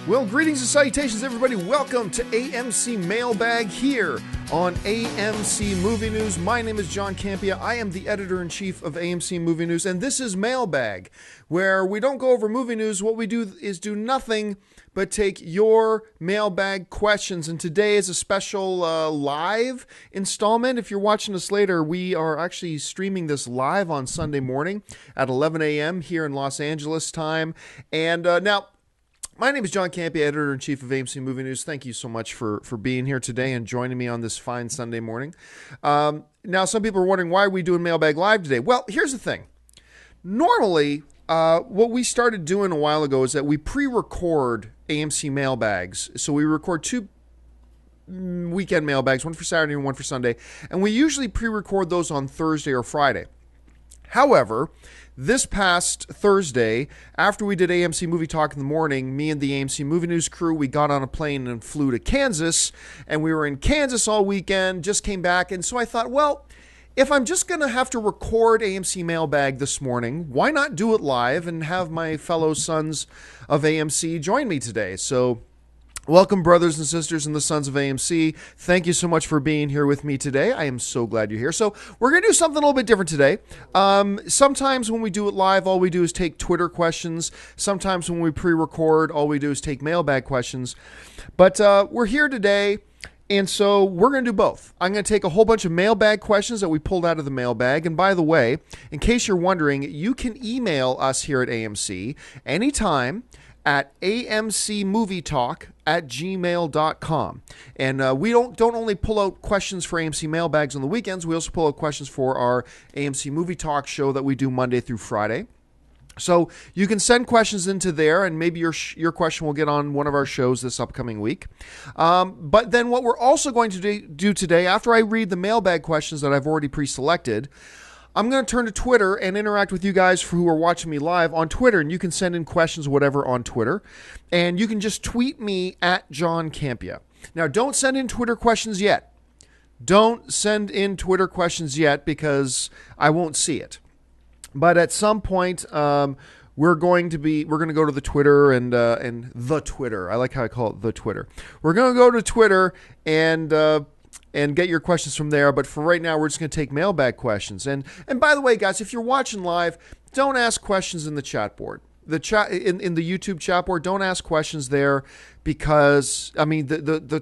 Well, greetings and salutations, everybody. Welcome to AMC Mailbag here on AMC Movie News. My name is John Campia. I am the editor-in-chief of AMC Movie News, and this is Mailbag, where we don't go over movie news. What we do is do nothing but take your mailbag questions. And today is a special live installment. If you're watching us later, we are actually streaming this live on Sunday morning at 11 a.m. here in Los Angeles time. And now, my name is John Campia, editor-in-chief of AMC Movie News. Thank you so much for being here today and joining me on this fine Sunday morning. Now, some people are wondering, why are we doing Mailbag Live today? Well, here's the thing. Normally, what we started doing a while ago is that we pre-record AMC mailbags. So we record two weekend mailbags, one for Saturday and one for Sunday. And we usually pre-record those on Thursday or Friday. However, this past Thursday, after we did AMC Movie Talk in the morning, me and the AMC Movie News crew, we got on a plane and flew to Kansas, and we were in Kansas all weekend, just came back, and so I thought, well, if I'm just going to have to record AMC Mailbag this morning, why not do it live and have my fellow sons of AMC join me today? So welcome, brothers and sisters and the sons of AMC. Thank you so much for being here with me today. I am so glad you're here. So we're going to do something a little bit different today. Sometimes when we do it live, all we do is take Twitter questions. Sometimes when we pre-record, all we do is take mailbag questions. But we're here today, and so we're going to do both. I'm going to take a whole bunch of mailbag questions that we pulled out of the mailbag. And by the way, in case you're wondering, you can email us here at AMC anytime at amcmovietalk@gmail.com. And we don't only pull out questions for AMC mailbags on the weekends, we also pull out questions for our AMC Movie Talk show that we do Monday through Friday. So you can send questions into there, and maybe your question will get on one of our shows this upcoming week. But then what we're also going to do today, after I read the mailbag questions that I've already pre-selected, I'm going to turn to Twitter and interact with you guys who are watching me live on Twitter. And you can send in questions, whatever, on Twitter. And you can just tweet me at John Campia. Now, don't send in Twitter questions yet. Don't send in Twitter questions yet because I won't see it. But at some point, we're going to go to the Twitter and the Twitter. I like how I call it the Twitter. We're going to go to Twitter and get your questions from there. But for right now, we're just going to take mailbag questions. And by the way, guys, if you're watching live, don't ask questions in the chat board. The chat in the YouTube chat board, don't ask questions there because, I mean, the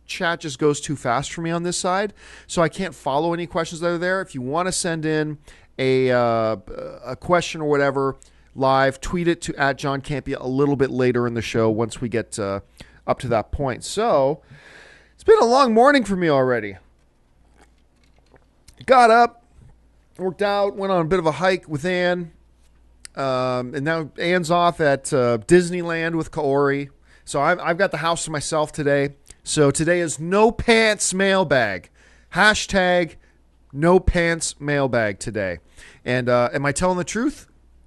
chat just goes too fast for me on this side. So I can't follow any questions that are there. If you want to send in a question or whatever live, tweet it to at John Campia a little bit later in the show once we get up to that point. So it's been a long morning for me already. Got up, worked out, went on a bit of a hike with Ann. And now Ann's off at Disneyland with Kaori. So I've got the house to myself today. So today is no pants mailbag. Hashtag no pants mailbag today. And am I telling the truth?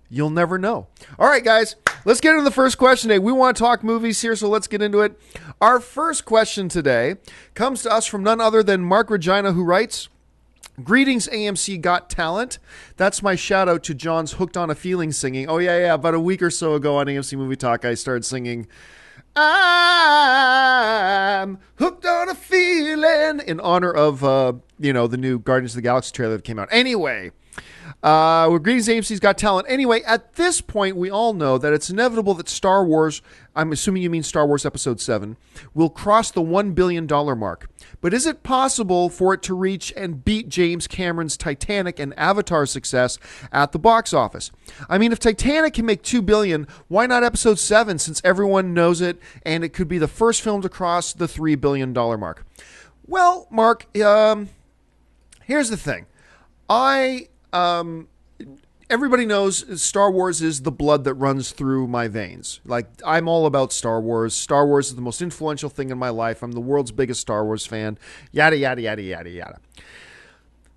You'll never know. All right, guys, let's get into the first question today. We want to talk movies here, so let's get into it. Our first question today comes to us from none other than Mark Regina, who writes, "Greetings, AMC Got Talent." That's my shout out to John's Hooked on a Feeling singing. Oh, yeah. About a week or so ago on AMC Movie Talk, I started singing, "I'm hooked on a feeling," in honor of, the new Guardians of the Galaxy trailer that came out. Anyway, greetings, AMC's Got Talent. Anyway, at this point, we all know that it's inevitable that Star Wars, I'm assuming you mean Star Wars Episode 7, will cross the $1 billion mark. But is it possible for it to reach and beat James Cameron's Titanic and Avatar success at the box office? I mean, if Titanic can make $2 billion, why not Episode 7, since everyone knows it, and it could be the first film to cross the $3 billion mark? Well, Mark, here's the thing. Everybody knows Star Wars is the blood that runs through my veins. Like, I'm all about Star Wars. Star Wars is the most influential thing in my life. I'm the world's biggest Star Wars fan. Yada, yada, yada, yada, yada.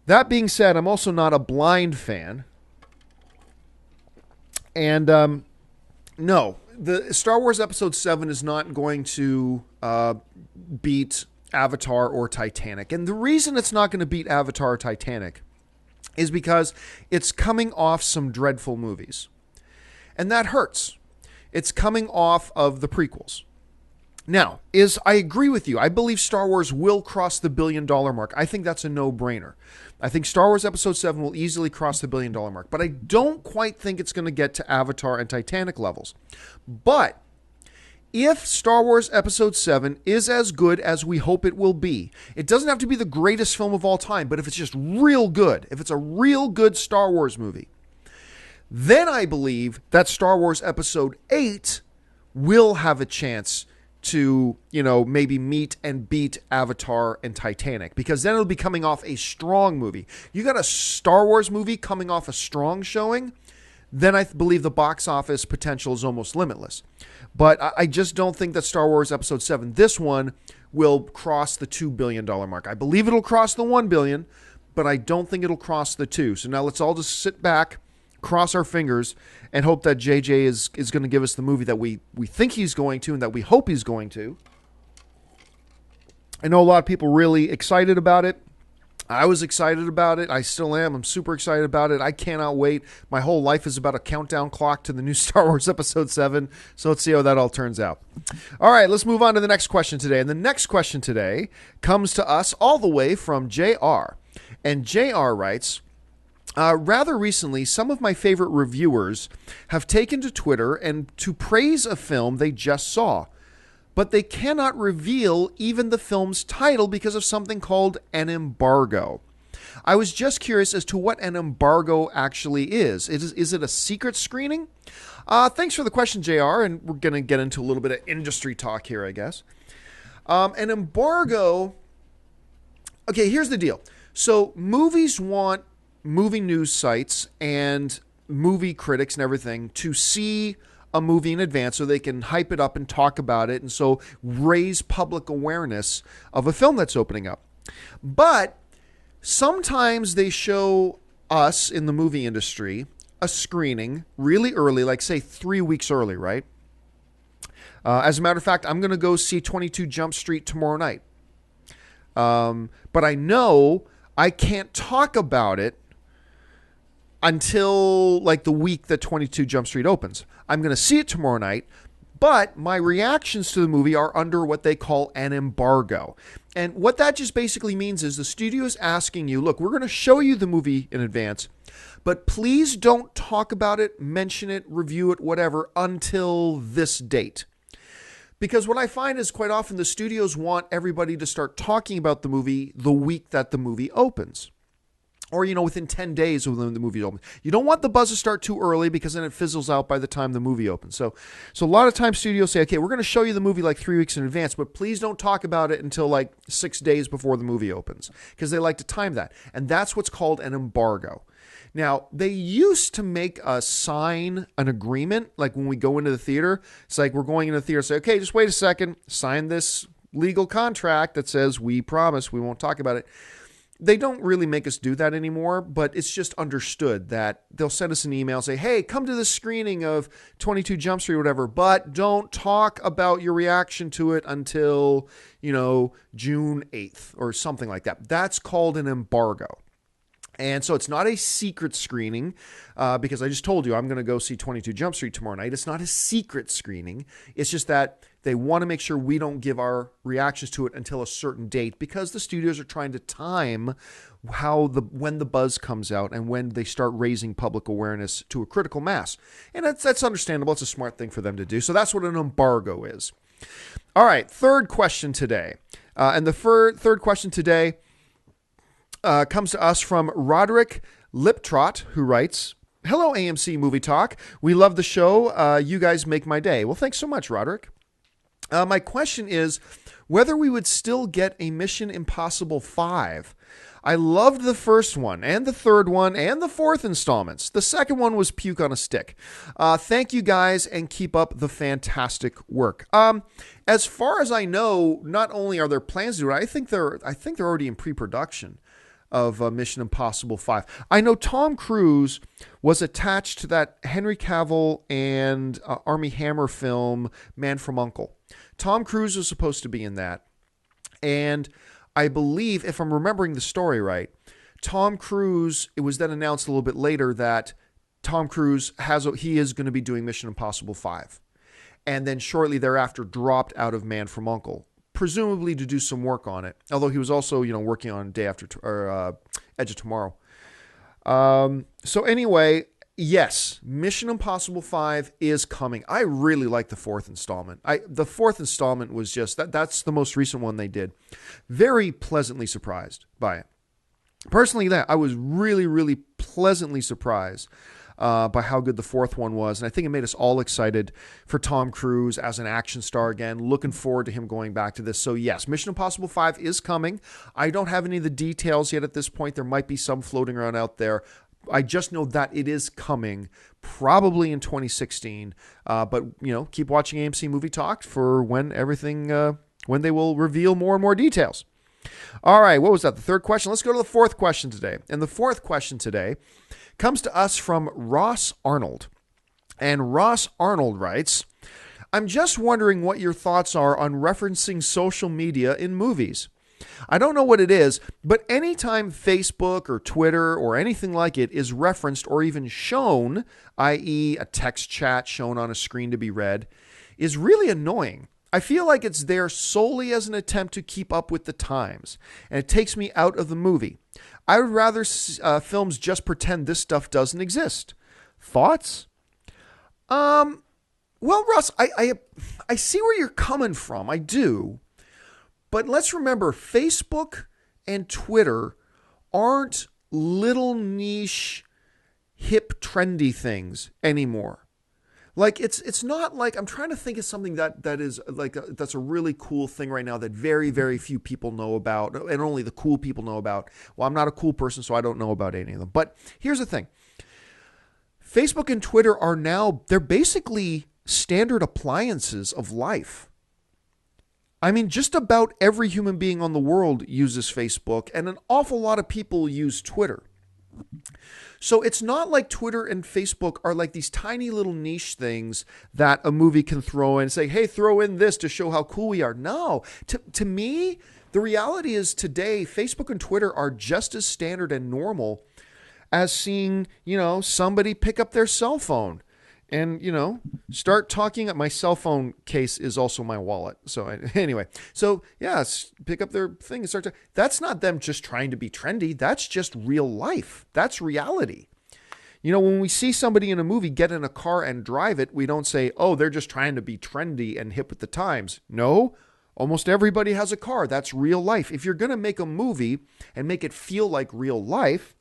That being said, I'm also not a blind fan. And, no, the Star Wars Episode 7 is not going to beat Avatar or Titanic. And the reason it's not going to beat Avatar or Titanic is because it's coming off some dreadful movies. And that hurts. It's coming off of the prequels. Now, I agree with you. I believe Star Wars will cross the $1 billion mark. I think that's a no-brainer. I think Star Wars Episode 7 will easily cross the $1 billion mark. But I don't quite think it's going to get to Avatar and Titanic levels. But if Star Wars Episode 7 is as good as we hope it will be, it doesn't have to be the greatest film of all time, but if it's just real good, if it's a real good Star Wars movie, then I believe that Star Wars Episode 8 will have a chance to, maybe meet and beat Avatar and Titanic, because then it'll be coming off a strong movie. You got a Star Wars movie coming off a strong showing, then I believe the box office potential is almost limitless. But I just don't think that Star Wars Episode 7, this one, will cross the $2 billion mark. I believe it'll cross the $1 billion, but I don't think it'll cross the 2. So now let's all just sit back, cross our fingers, and hope that JJ is going to give us the movie that we think he's going to and that we hope he's going to. I know a lot of people really excited about it. I was excited about it. I still am. I'm super excited about it. I cannot wait. My whole life is about a countdown clock to the new Star Wars Episode 7. So let's see how that all turns out. All right, let's move on to the next question today. And the next question today comes to us all the way from JR. And JR writes, rather recently, some of my favorite reviewers have taken to Twitter and to praise a film they just saw, but they cannot reveal even the film's title because of something called an embargo. I was just curious as to what an embargo actually is. Is it a secret screening? Thanks for the question, JR, and we're going to get into a little bit of industry talk here, I guess. An embargo, okay, here's the deal. So movies want movie news sites and movie critics and everything to see a movie in advance so they can hype it up and talk about it, and so raise public awareness of a film that's opening up. But sometimes they show us in the movie industry a screening really early, like say 3 weeks early, right? As a matter of fact, I'm going to go see 22 Jump Street tomorrow night. But I know I can't talk about it until like the week that 22 Jump Street opens. I'm going to see it tomorrow night, but my reactions to the movie are under what they call an embargo. And what that just basically means is the studio is asking you, look, we're going to show you the movie in advance, but please don't talk about it, mention it, review it, whatever, until this date. Because what I find is quite often the studios want everybody to start talking about the movie the week that the movie opens. Or, within 10 days when the movie opens. You don't want the buzz to start too early because then it fizzles out by the time the movie opens. So a lot of times studios say, okay, we're going to show you the movie like 3 weeks in advance, but please don't talk about it until like 6 days before the movie opens, because they like to time that. And that's what's called an embargo. Now, they used to make us sign an agreement, like when we go into the theater. It's like we're going into the theater and say, okay, just wait a second, sign this legal contract that says we promise we won't talk about it. They don't really make us do that anymore, but it's just understood that they'll send us an email, say, hey, come to the screening of 22 Jump Street or whatever, but don't talk about your reaction to it until, June 8th or something like that. That's called an embargo. And so it's not a secret screening because I just told you I'm going to go see 22 Jump Street tomorrow night. It's not a secret screening. It's just that they want to make sure we don't give our reactions to it until a certain date, because the studios are trying to time when the buzz comes out and when they start raising public awareness to a critical mass. And that's understandable. It's a smart thing for them to do. So that's what an embargo is. All right, third question today. And the third question today comes to us from Roderick Liptrot, who writes, hello, AMC Movie Talk. We love the show. You guys make my day. Well, thanks so much, Roderick. My question is whether we would still get a Mission Impossible 5. I loved the first one and the third one and the fourth installments. The second one was puke on a stick. Thank you guys and keep up the fantastic work. As far as I know, not only are there plans to do it, I think they're already in pre-production of Mission Impossible 5. I know Tom Cruise was attached to that Henry Cavill and Armie Hammer film, Man from U.N.C.L.E. Tom Cruise was supposed to be in that. And I believe, if I'm remembering the story right, Tom Cruise, it was then announced a little bit later that Tom Cruise is going to be doing Mission Impossible 5. and then shortly thereafter dropped out of Man from U.N.C.L.E., presumably to do some work on it. Although he was also, working on Day After Edge of Tomorrow. So anyway, yes, Mission Impossible 5 is coming. I really like the fourth installment. The fourth installment was just that's the most recent one they did. Very pleasantly surprised by it. Personally, I was really, really pleasantly surprised by how good the fourth one was. And I think it made us all excited for Tom Cruise as an action star again. Looking forward to him going back to this. So yes, Mission Impossible 5 is coming. I don't have any of the details yet at this point. There might be some floating around out there. I just know that it is coming probably in 2016. But, keep watching AMC Movie Talk for when they will reveal more and more details. All right, what was that? The third question? Let's go to the fourth question today. And the fourth question today comes to us from Ross Arnold. And Ross Arnold writes, I'm just wondering what your thoughts are on referencing social media in movies. I don't know what it is, but anytime Facebook or Twitter or anything like it is referenced or even shown, i.e. a text chat shown on a screen to be read, is really annoying. I feel like it's there solely as an attempt to keep up with the times, and it takes me out of the movie. I would rather films just pretend this stuff doesn't exist. Thoughts? Well, Russ, I see where you're coming from. I do. But let's remember, Facebook and Twitter aren't little niche, hip, trendy things anymore. Like it's not like, I'm trying to think of something that is like that's a really cool thing right now that very, very few people know about, and only the cool people know about. Well, I'm not a cool person, so I don't know about any of them. But here's the thing. Facebook and Twitter they're basically standard appliances of life. I mean, just about every human being on the world uses Facebook, and an awful lot of people use Twitter. So it's not like Twitter and Facebook are like these tiny little niche things that a movie can throw in and say, hey, throw in this to show how cool we are. No, to me, the reality is today, Facebook and Twitter are just as standard and normal as seeing, somebody pick up their cell phone and, start talking. My cell phone case is also my wallet. So anyway, pick up their thing and start to, that's not them just trying to be trendy. That's just real life. That's reality. When we see somebody in a movie get in a car and drive it, we don't say, oh, they're just trying to be trendy and hip with the times. No, almost everybody has a car. That's real life. If you're going to make a movie and make it feel like real life,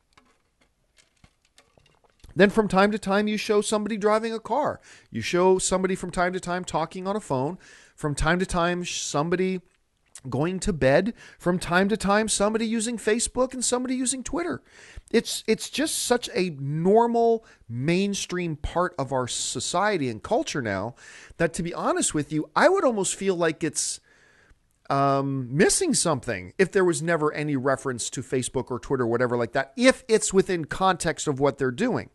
then from time to time, you show somebody driving a car. You show somebody from time to time talking on a phone. From time to time, somebody going to bed. From time to time, somebody using Facebook and somebody using Twitter. It's just such a normal, mainstream part of our society and culture now that, to be honest with you, I would almost feel like it's missing something if there was never any reference to Facebook or Twitter or whatever like that, if it's within context of what they're doing.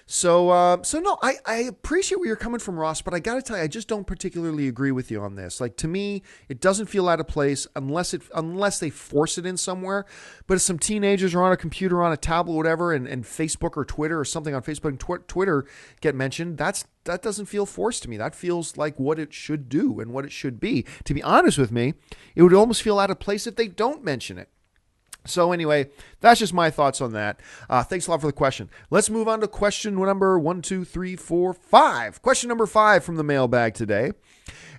So no, I appreciate where you're coming from, Ross, but I got to tell you, I just don't particularly agree with you on this. Like, to me, it doesn't feel out of place unless they force it in somewhere. But if some teenagers are on a computer, on a tablet, whatever, and Facebook or Twitter or something on Facebook and Twitter get mentioned, that doesn't feel forced to me. That feels like what it should do and what it should be. To be honest with me, it would almost feel out of place if they don't mention it. So anyway, that's just my thoughts on that. Thanks a lot for the question. Let's move on to question number 5. Question number 5 from the mailbag today.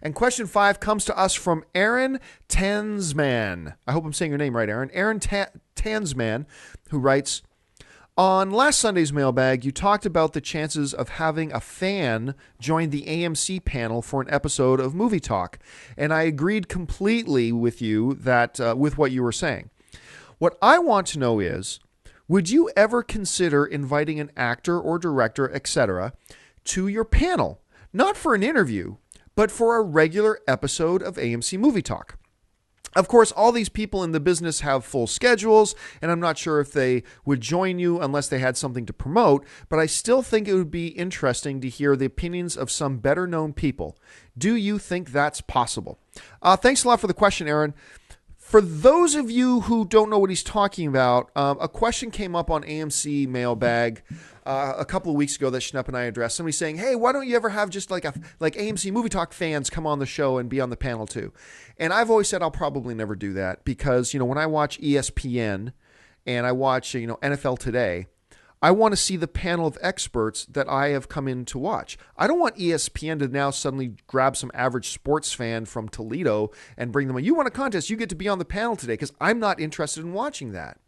And question 5 comes to us from Aaron Tansman. I hope I'm saying your name right, Aaron. Aaron Tansman, who writes, on last Sunday's mailbag, you talked about the chances of having a fan join the AMC panel for an episode of Movie Talk. And I agreed completely with you with what you were saying. What I want to know is, would you ever consider inviting an actor or director, etc., to your panel? Not for an interview, but for a regular episode of AMC Movie Talk. Of course, all these people in the business have full schedules, and I'm not sure if they would join you unless they had something to promote, but I still think it would be interesting to hear the opinions of some better-known people. Do you think that's possible? Thanks a lot for the question, Aaron. For those of you who don't know what he's talking about, a question came up on AMC Mailbag a couple of weeks ago that Schnepp and I addressed. Somebody saying, hey, why don't you ever have just like AMC Movie Talk fans come on the show and be on the panel too? And I've always said I'll probably never do that because, when I watch ESPN and I watch, NFL Today, I want to see the panel of experts that I have come in to watch. I don't want ESPN to now suddenly grab some average sports fan from Toledo and bring them on. You want a contest, you get to be on the panel today, because I'm not interested in watching that.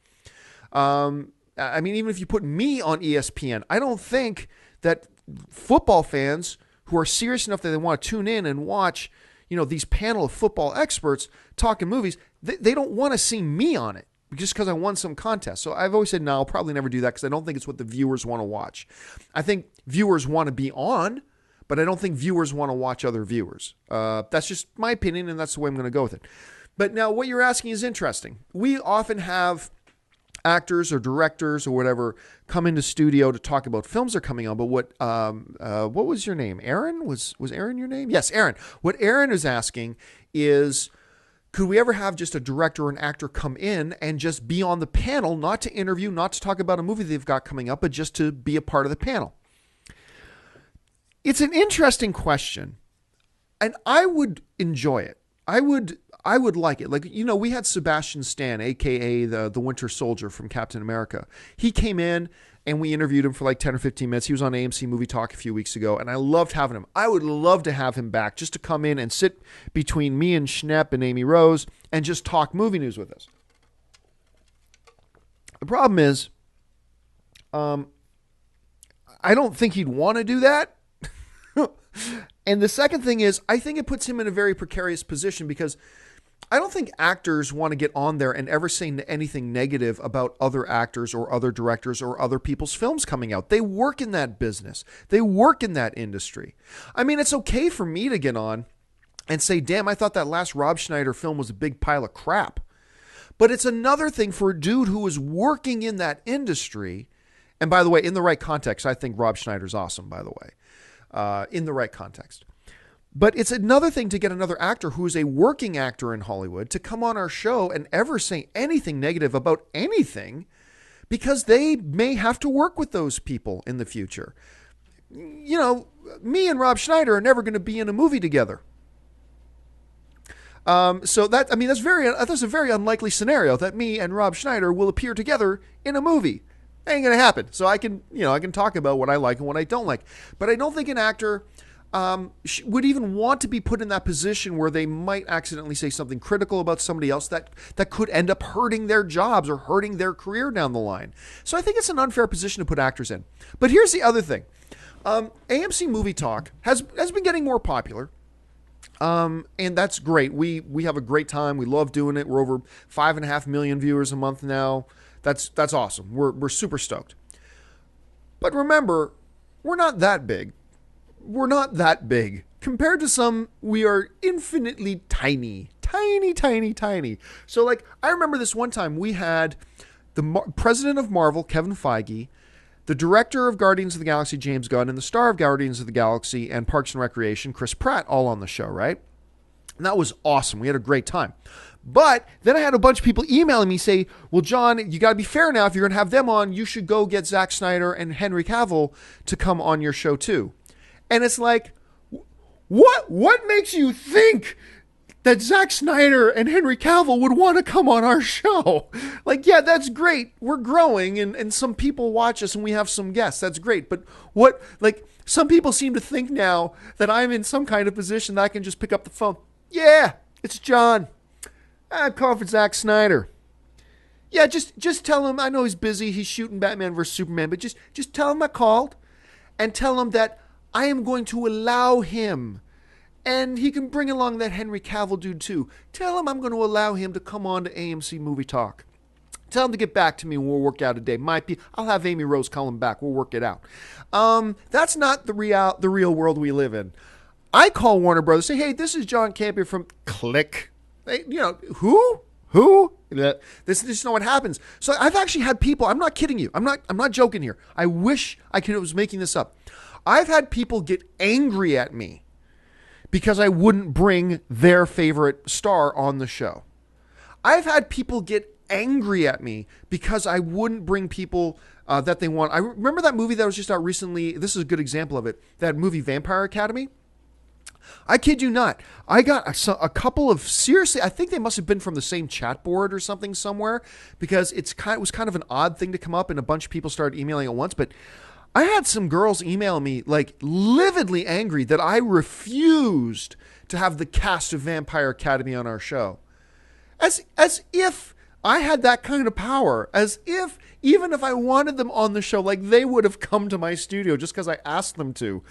Even if you put me on ESPN, I don't think that football fans who are serious enough that they want to tune in and watch, these panel of football experts talking movies, they don't want to see me on it just because I won some contest. So I've always said, no, I'll probably never do that because I don't think it's what the viewers want to watch. I think viewers want to be on, but I don't think viewers want to watch other viewers. That's just my opinion, and that's the way I'm going to go with it. But now what you're asking is interesting. We often have actors or directors or whatever come into studio to talk about films they're coming on. But what was your name? Aaron? Was Aaron your name? Yes, Aaron. What Aaron is asking is, could we ever have just a director or an actor come in and just be on the panel, not to interview, not to talk about a movie they've got coming up, but just to be a part of the panel? It's an interesting question, and I would enjoy it. I would like it. Like, we had Sebastian Stan, a.k.a. the Winter Soldier from Captain America. He came in, and we interviewed him for like 10 or 15 minutes. He was on AMC Movie Talk a few weeks ago, and I loved having him. I would love to have him back just to come in and sit between me and Schnepp and Amy Rose and just talk movie news with us. The problem is, I don't think he'd want to do that. And the second thing is, I think it puts him in a very precarious position because I don't think actors want to get on there and ever say anything negative about other actors or other directors or other people's films coming out. They work in that business. They work in that industry. It's okay for me to get on and say, damn, I thought that last Rob Schneider film was a big pile of crap. But it's another thing for a dude who is working in that industry. And by the way, in the right context, I think Rob Schneider's awesome, by the way, in the right context. But it's another thing to get another actor who is a working actor in Hollywood to come on our show and ever say anything negative about anything, because they may have to work with those people in the future. Me and Rob Schneider are never going to be in a movie together. So that's a very unlikely scenario that me and Rob Schneider will appear together in a movie. Ain't going to happen. So I can talk about what I like and what I don't like. But I don't think an actor would even want to be put in that position where they might accidentally say something critical about somebody else that could end up hurting their jobs or hurting their career down the line. So I think it's an unfair position to put actors in. But here's the other thing. AMC Movie Talk has been getting more popular. And that's great. We have a great time. We love doing it. We're over 5.5 million viewers a month now. That's awesome. We're super stoked. But remember, we're not that big. We're not that big. Compared to some, we are infinitely tiny. Tiny, tiny, tiny. So, I remember this one time we had the president of Marvel, Kevin Feige, the director of Guardians of the Galaxy, James Gunn, and the star of Guardians of the Galaxy and Parks and Recreation, Chris Pratt, all on the show, right? And that was awesome. We had a great time. But then I had a bunch of people emailing me say, well, John, you got to be fair now. If you're going to have them on, you should go get Zack Snyder and Henry Cavill to come on your show too. And it's like, what makes you think that Zack Snyder and Henry Cavill would want to come on our show? Yeah, that's great. We're growing and some people watch us and we have some guests. That's great. But some people seem to think now that I'm in some kind of position that I can just pick up the phone. Yeah, it's John. I'm calling for Zack Snyder. Yeah, just tell him, I know he's busy. He's shooting Batman vs. Superman, but just tell him I called and tell him that I am going to allow him, and he can bring along that Henry Cavill dude too. Tell him I'm going to allow him to come on to AMC Movie Talk. Tell him to get back to me and we'll work out a day. I'll have Amy Rose call him back. We'll work it out. That's not the real world we live in. I call Warner Brothers, say, hey, this is John Campion from Click. Hey, who? This is not what happens. So I've actually had people, I'm not kidding you. I'm not joking here. I wish I was making this up. I've had people get angry at me because I wouldn't bring their favorite star on the show. I've had people get angry at me because I wouldn't bring people that they want. I remember that movie that was just out recently. This is a good example of it. That movie Vampire Academy. I kid you not. I got a couple of, seriously, I think they must have been from the same chat board or something somewhere, because it was kind of an odd thing to come up and a bunch of people started emailing at once. But I had some girls email me like lividly angry that I refused to have the cast of Vampire Academy on our show. As if I had that kind of power, as if even if I wanted them on the show, like they would have come to my studio just because I asked them to.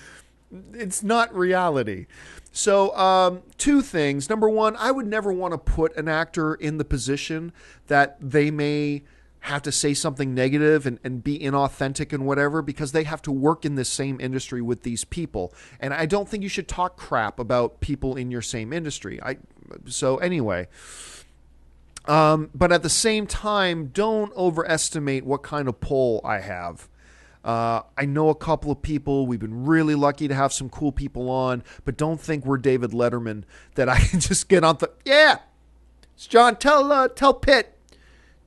It's not reality. So, two things. Number one, I would never want to put an actor in the position that they may have to say something negative and be inauthentic and whatever, because they have to work in this same industry with these people. And I don't think you should talk crap about people in your same industry. So anyway, but at the same time, don't overestimate what kind of pull I have. I know a couple of people. We've been really lucky to have some cool people on, but don't think we're David Letterman that I can just get on yeah, it's John. Tell Pitt,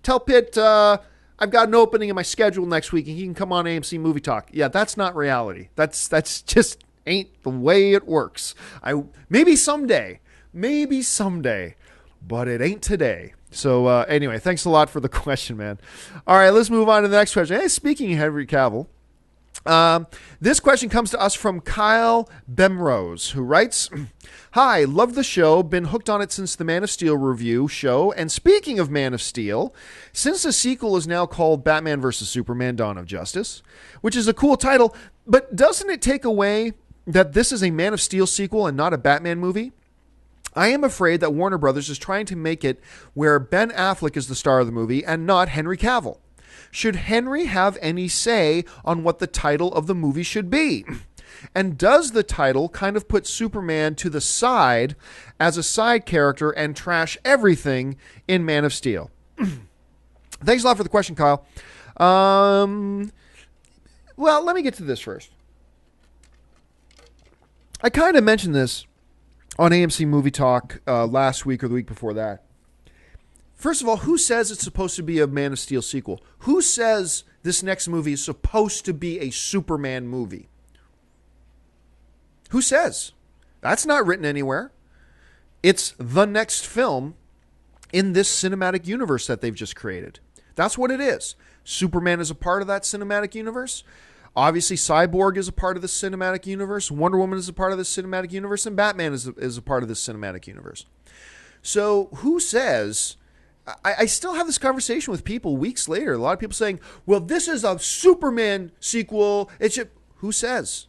I've got an opening in my schedule next week and he can come on AMC Movie Talk. Yeah, that's not reality. That's just ain't the way it works. Maybe someday, but it ain't today. So anyway, thanks a lot for the question, man. All right, let's move on to the next question. Hey, speaking of Henry Cavill, this question comes to us from Kyle Bemrose, who writes, "Hi, love the show. Been hooked on it since the Man of Steel review show. And speaking of Man of Steel, since the sequel is now called Batman vs. Superman: Dawn of Justice, which is a cool title, but doesn't it take away that this is a Man of Steel sequel and not a Batman movie? I am afraid that Warner Brothers is trying to make it where Ben Affleck is the star of the movie and not Henry Cavill. Should Henry have any say on what the title of the movie should be? And does the title kind of put Superman to the side as a side character and trash everything in Man of Steel?" Thanks a lot for the question, Kyle. Well, let me get to this first. I kind of mentioned this on AMC Movie Talk last week or the week before that. First of all, who says it's supposed to be a Man of Steel sequel? Who says this next movie is supposed to be a Superman movie? Who says? That's not written anywhere. It's the next film in this cinematic universe that they've just created. That's what it is. Superman is a part of that cinematic universe. Obviously, Cyborg is a part of the cinematic universe. Wonder Woman is a part of the cinematic universe. And Batman is a part of the cinematic universe. So who says... I still have this conversation with people weeks later. A lot of people saying, well, this is a Superman sequel. Who says?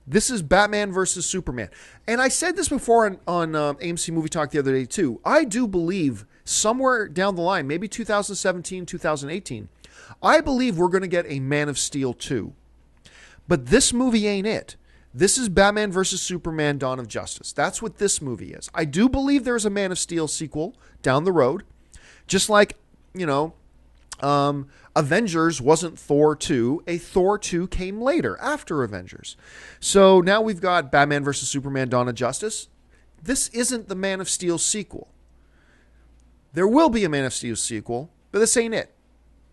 This is Batman versus Superman. And I said this before on AMC Movie Talk the other day, too. I do believe somewhere down the line, maybe 2017, 2018, I believe we're going to get a Man of Steel 2. But this movie ain't it. This is Batman versus Superman: Dawn of Justice. That's what this movie is. I do believe there's a Man of Steel sequel down the road. Just like, Avengers wasn't Thor 2. A Thor 2 came later, after Avengers. So now we've got Batman vs. Superman: Dawn of Justice. This isn't the Man of Steel sequel. There will be a Man of Steel sequel, but this ain't it.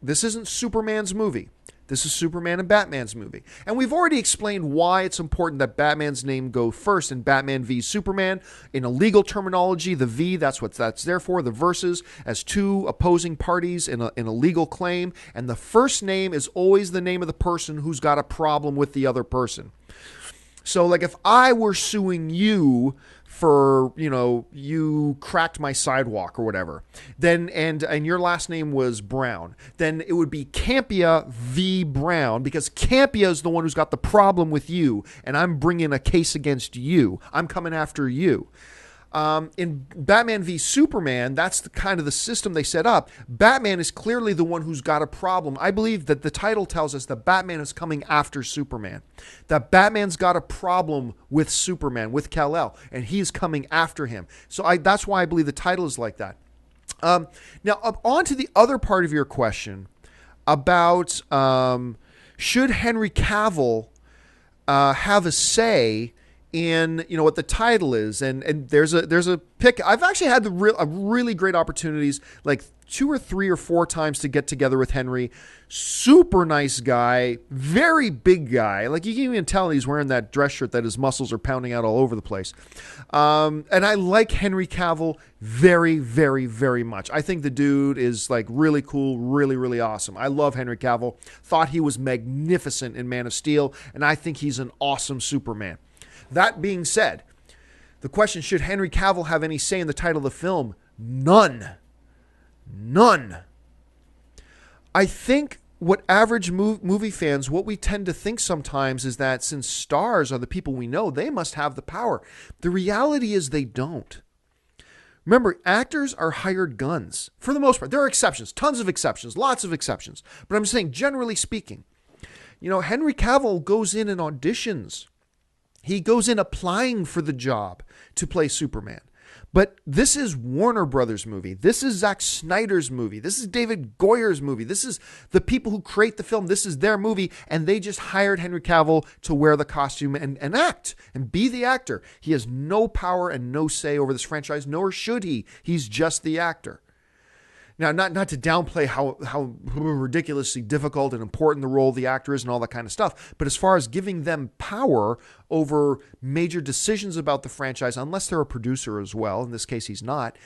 This isn't Superman's movie. This is Superman and Batman's movie. And we've already explained why it's important that Batman's name go first in Batman v Superman. In a legal terminology, the V, that's what that's there for. The versus as two opposing parties in a legal claim. And the first name is always the name of the person who's got a problem with the other person. So like if I were suing you for, you cracked my sidewalk or whatever, then and your last name was Brown, then it would be Campia v. Brown, because Campia is the one who's got the problem with you, and I'm bringing a case against you. I'm coming after you. In Batman v Superman, that's the kind of the system they set up. Batman is clearly the one who's got a problem. I believe that the title tells us that Batman is coming after Superman. That Batman's got a problem with Superman, with Kal-El, and he's coming after him. So that's why I believe the title is like that. Now, on to the other part of your question about should Henry Cavill have a say in, you know, what the title is. And there's a pick. I've actually had really great opportunities, like 2 or 3 or 4 times to get together with Henry. Super nice guy, very big guy. Like, you can even tell he's wearing that dress shirt that his muscles are pounding out all over the place. And I like Henry Cavill very, very, very much. I think the dude is like really cool, really, really awesome. I love Henry Cavill. Thought he was magnificent in Man of Steel, and I think he's an awesome Superman. That being said, the question, should Henry Cavill have any say in the title of the film? None. I think what average movie fans, what we tend to think sometimes is that since stars are the people we know, they must have the power. The reality is they don't. Remember, actors are hired guns for the most part. There are exceptions, tons of exceptions, lots of exceptions. But I'm just saying, generally speaking, you know, Henry Cavill goes in and auditions. He goes in applying for the job to play Superman. But this is Warner Brothers' movie. This is Zack Snyder's movie. This is David Goyer's movie. This is the people who create the film. This is their movie. And they just hired Henry Cavill to wear the costume and act and be the actor. He has no power and no say over this franchise, nor should he. He's just the actor. Now, not to downplay how ridiculously difficult and important the role of the actor is and all that kind of stuff, but as far as giving them power over major decisions about the franchise, unless they're a producer as well, in this case he's not,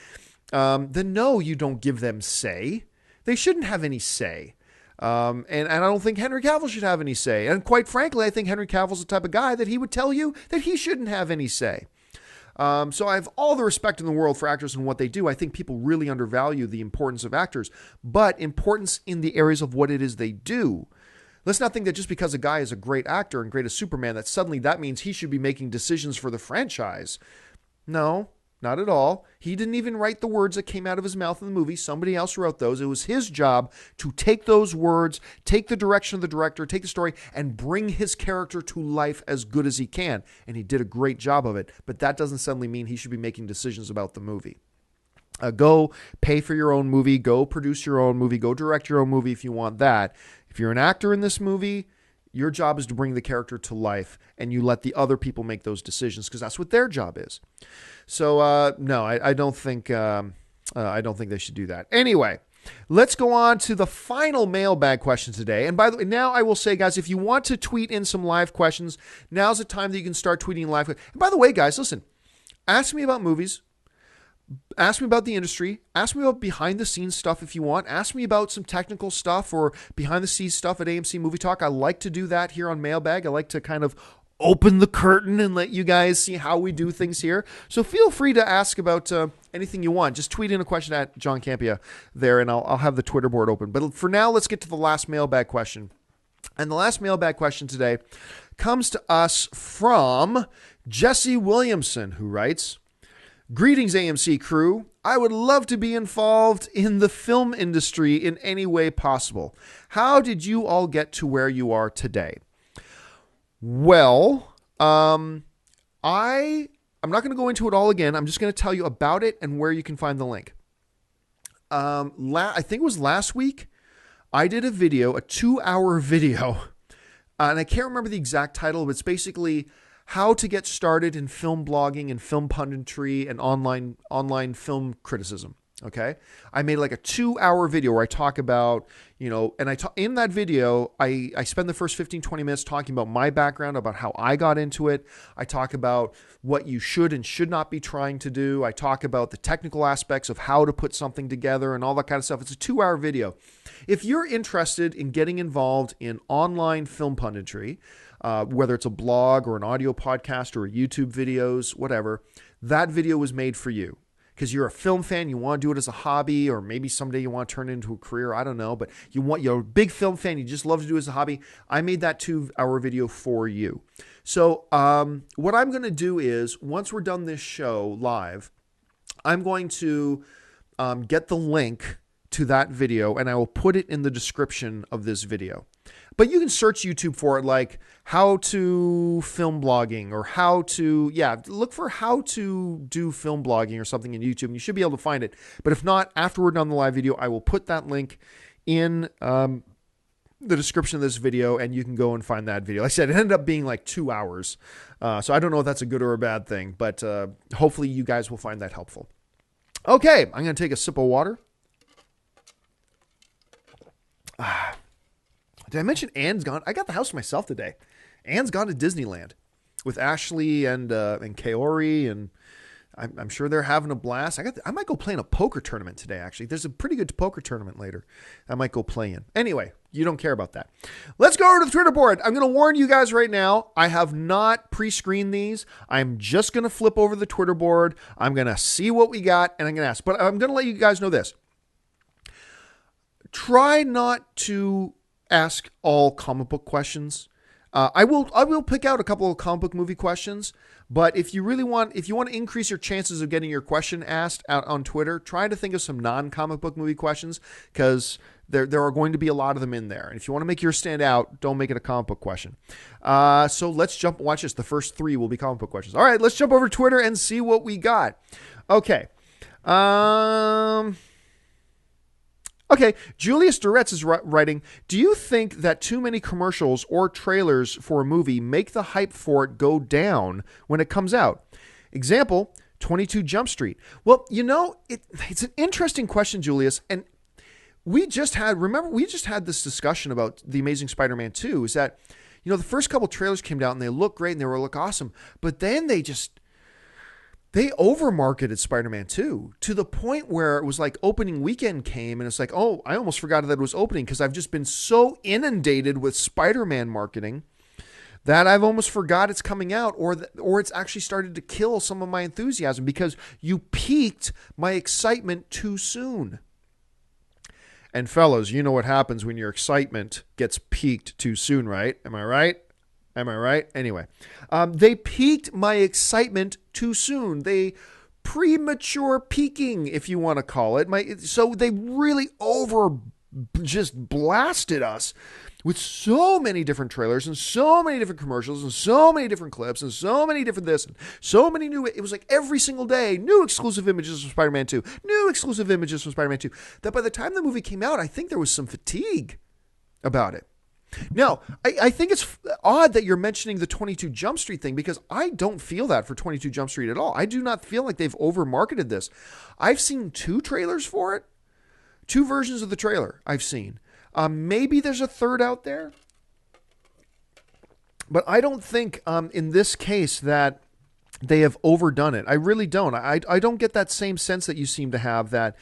then no, you don't give them say. They shouldn't have any say. And I don't think Henry Cavill should have any say. And quite frankly, I think Henry Cavill's the type of guy that he would tell you that he shouldn't have any say. So I have all the respect in the world for actors and what they do. I think people really undervalue the importance of actors, but importance in the areas of what it is they do. Let's not think that just because a guy is a great actor and great as Superman, that suddenly that means he should be making decisions for the franchise. No, not at all. He didn't even write the words that came out of his mouth in the movie. Somebody else wrote those. It was his job to take those words, take the direction of the director, take the story, and bring his character to life as good as he can. And he did a great job of it. But that doesn't suddenly mean he should be making decisions about the movie. Go pay for your own movie. Go produce your own movie. Go direct your own movie if you want that. If you're an actor in this movie, your job is to bring the character to life, and you let the other people make those decisions because that's what their job is. So no, I don't think they should do that. Anyway, let's go on to the final mailbag question today. And by the way, now I will say, guys, if you want to tweet in some live questions, now's the time that you can start tweeting live. And by the way, guys, listen, ask me about movies. Ask me about the industry. Ask me about behind the scenes stuff if you want. Ask me about some technical stuff or behind the scenes stuff at AMC Movie Talk. I like to do that here on Mailbag. I like to kind of open the curtain and let you guys see how we do things here. So feel free to ask about anything you want. Just tweet in a question at John Campia there, and I'll have the Twitter board open. But for now, let's get to the last mailbag question. And the last mailbag question today comes to us from Jesse Williamson, who writes, "Greetings, AMC crew. I would love to be involved in the film industry in any way possible. How did you all get to where you are today?" Well, I'm not going to go into it all again. I'm just going to tell you about it and where you can find the link. I think it was last week, I did a video, a 2-hour video, and I can't remember the exact title, but it's basically how to get started in film blogging and film punditry and online film criticism. Okay. I made like a 2-hour video where I talk about, and in that video, I spend the first 15, 20 minutes talking about my background, about how I got into it. I talk about what you should and should not be trying to do. I talk about the technical aspects of how to put something together and all that kind of stuff. It's a 2-hour video. If you're interested in getting involved in online film punditry, whether it's a blog or an audio podcast or YouTube videos, whatever, that video was made for you. Because you're a film fan, you want to do it as a hobby, or maybe someday you want to turn it into a career, I don't know, but you're a big film fan, you just love to do it as a hobby. I made that 2-hour video for you. So what I'm going to do is, once we're done this show live, I'm going to get the link to that video, and I will put it in the description of this video. But you can search YouTube for it, like how to film blogging or look for how to do film blogging or something in YouTube, and you should be able to find it. But if not, after we're done the live video, I will put that link in the description of this video, and you can go and find that video. Like I said, it ended up being like 2 hours. So I don't know if that's a good or a bad thing, but hopefully you guys will find that helpful. Okay, I'm going to take a sip of water. Did I mention Anne's gone? I got the house to myself today. Anne's gone to Disneyland with Ashley and Kaori, and I'm sure they're having a blast. I might go play in a poker tournament today, actually. There's a pretty good poker tournament later. I might go play in. Anyway, you don't care about that. Let's go over to the Twitter board. I'm going to warn you guys right now. I have not pre-screened these. I'm just going to flip over the Twitter board. I'm going to see what we got, and I'm going to ask. But I'm going to let you guys know this. Try not to ask all comic book questions. I will pick out a couple of comic book movie questions, but if you want to increase your chances of getting your question asked out on Twitter, try to think of some non-comic book movie questions, because there are going to be a lot of them in there. And if you want to make yours stand out, don't make it a comic book question. So let's jump. Watch this. The first 3 will be comic book questions. All right, let's jump over to Twitter and see what we got. Okay. Okay, Julius Duretz is writing, do you think that too many commercials or trailers for a movie make the hype for it go down when it comes out? Example, 22 Jump Street. Well, it's an interesting question, Julius, and we just had this discussion about The Amazing Spider-Man 2, is that, the first couple trailers came out and they look great and they look awesome, but then they over-marketed Spider-Man 2 to the point where it was like opening weekend came and it's like, oh, I almost forgot that it was opening because I've just been so inundated with Spider-Man marketing that I've almost forgot it's coming out, or it's actually started to kill some of my enthusiasm because you piqued my excitement too soon. And fellas, you know what happens when your excitement gets piqued too soon, right? Am I right? Anyway, they piqued my excitement too soon. They premature peaking, if you want to call it. So they really just blasted us with so many different trailers and so many different commercials and so many different clips and so many different this and so many new. It was like every single day, new exclusive images from Spider-Man 2, new exclusive images from Spider-Man 2. That by the time the movie came out, I think there was some fatigue about it. Now, I think it's odd that you're mentioning the 22 Jump Street thing, because I don't feel that for 22 Jump Street at all. I do not feel like they've over-marketed this. I've seen 2 trailers for it, 2 versions of the trailer I've seen. Maybe there's a third out there, but I don't think in this case that they have overdone it. I really don't. I don't get that same sense that you seem to have, that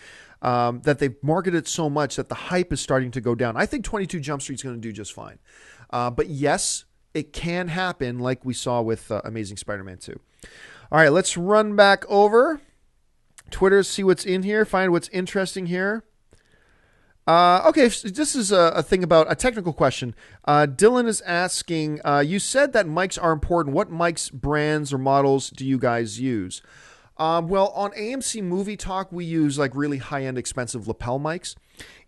they've marketed it so much that the hype is starting to go down. I think 22 Jump Street is going to do just fine. But yes, it can happen like we saw with Amazing Spider-Man 2. All right, let's run back over Twitter, see what's in here, find what's interesting here. Okay, this is a thing about a technical question. Dylan is asking, you said that mics are important. What mics, brands, or models do you guys use? Well, on AMC Movie Talk, we use like really high-end, expensive lapel mics.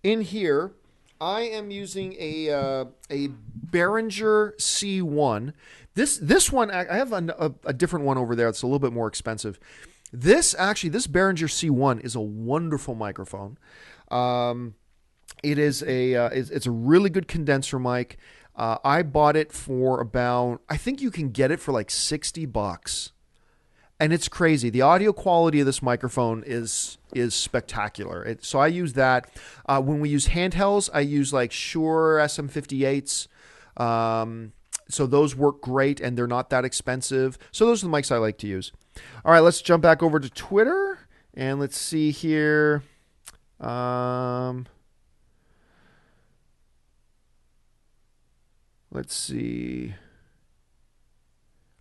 In here, I am using a Behringer C1. This one, I have a different one over there that's a little bit more expensive. This Behringer C1 is a wonderful microphone. It's a really good condenser mic. I bought it for about, I think you can get it for like $60. And it's crazy. The audio quality of this microphone is spectacular. So I use that. When we use handhelds, I use like Shure SM58s. So those work great, and they're not that expensive. So those are the mics I like to use. All right, let's jump back over to Twitter, and let's see here. Let's see.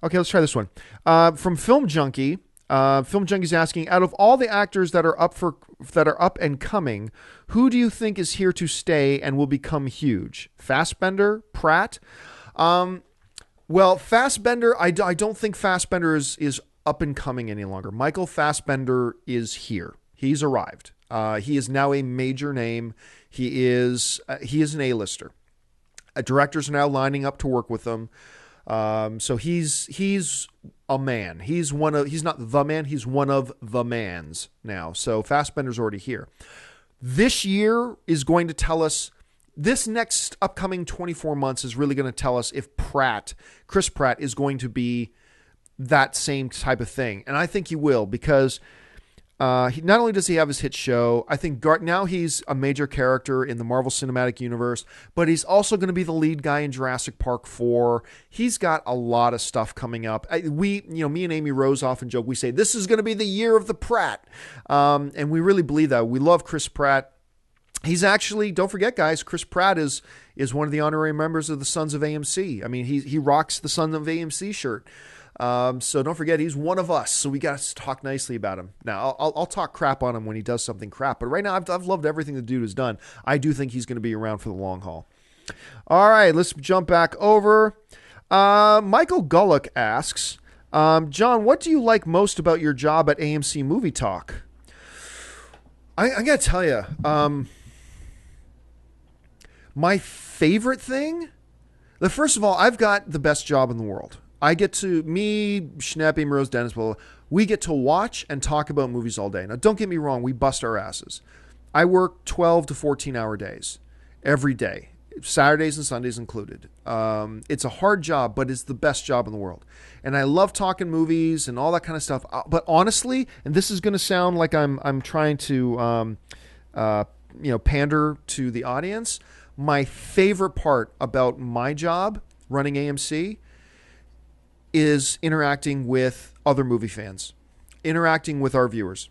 Okay, let's try this one. From Film Junkie. Film Junkie's asking, out of all the actors that are up and coming, who do you think is here to stay and will become huge? Fassbender, Pratt? Well, Fassbender, I don't think Fassbender is up and coming any longer. Michael Fassbender is here. He's arrived. He is now a major name. He is an A-lister. Directors are now lining up to work with him. So he's a man. He's not the man. He's one of the mans now. So Fassbender's already here. This year is going to tell us this next upcoming 24 months is really going to tell us if Chris Pratt is going to be that same type of thing. And I think he will, because not only does he have his hit show, I think now he's a major character in the Marvel Cinematic Universe, but he's also going to be the lead guy in Jurassic Park 4. He's got a lot of stuff coming up. Me and Amy Rose often joke, we say, this is going to be the year of the Pratt. And we really believe that. We love Chris Pratt. He's actually, don't forget, guys, Chris Pratt is one of the honorary members of the Sons of AMC. I mean, he rocks the Sons of AMC shirt. So don't forget, he's one of us. So we got to talk nicely about him. Now, I'll talk crap on him when he does something crap. But right now, I've loved everything the dude has done. I do think he's going to be around for the long haul. All right, let's jump back over. Michael Gullock asks, John, what do you like most about your job at AMC Movie Talk? I got to tell you, my favorite thing, first of all, I've got the best job in the world. I get to, Schnepp, Amy Rose, Dennis, we get to watch and talk about movies all day. Now, don't get me wrong, we bust our asses. I work 12 to 14-hour days every day, Saturdays and Sundays included. It's a hard job, but it's the best job in the world. And I love talking movies and all that kind of stuff. But honestly, and this is going to sound like I'm trying to pander to the audience, my favorite part about my job running AMC is interacting with other movie fans, interacting with our viewers,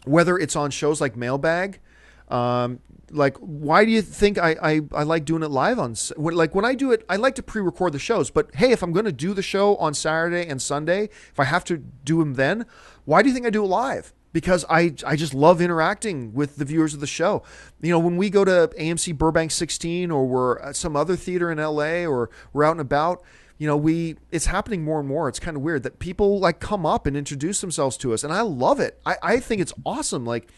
whether it's on shows like Mailbag. Like, why do you think I like doing it live when I do it, I like to pre-record the shows, but hey, if I'm going to do the show on Saturday and Sunday, if I have to do them then, why do you think I do it live? Because I just love interacting with the viewers of the show. You know, when we go to AMC Burbank 16 or we're at some other theater in LA or we're out and about, you know, it's happening more and more. It's kind of weird that people like come up and introduce themselves to us. And I love it. I think it's awesome. Like,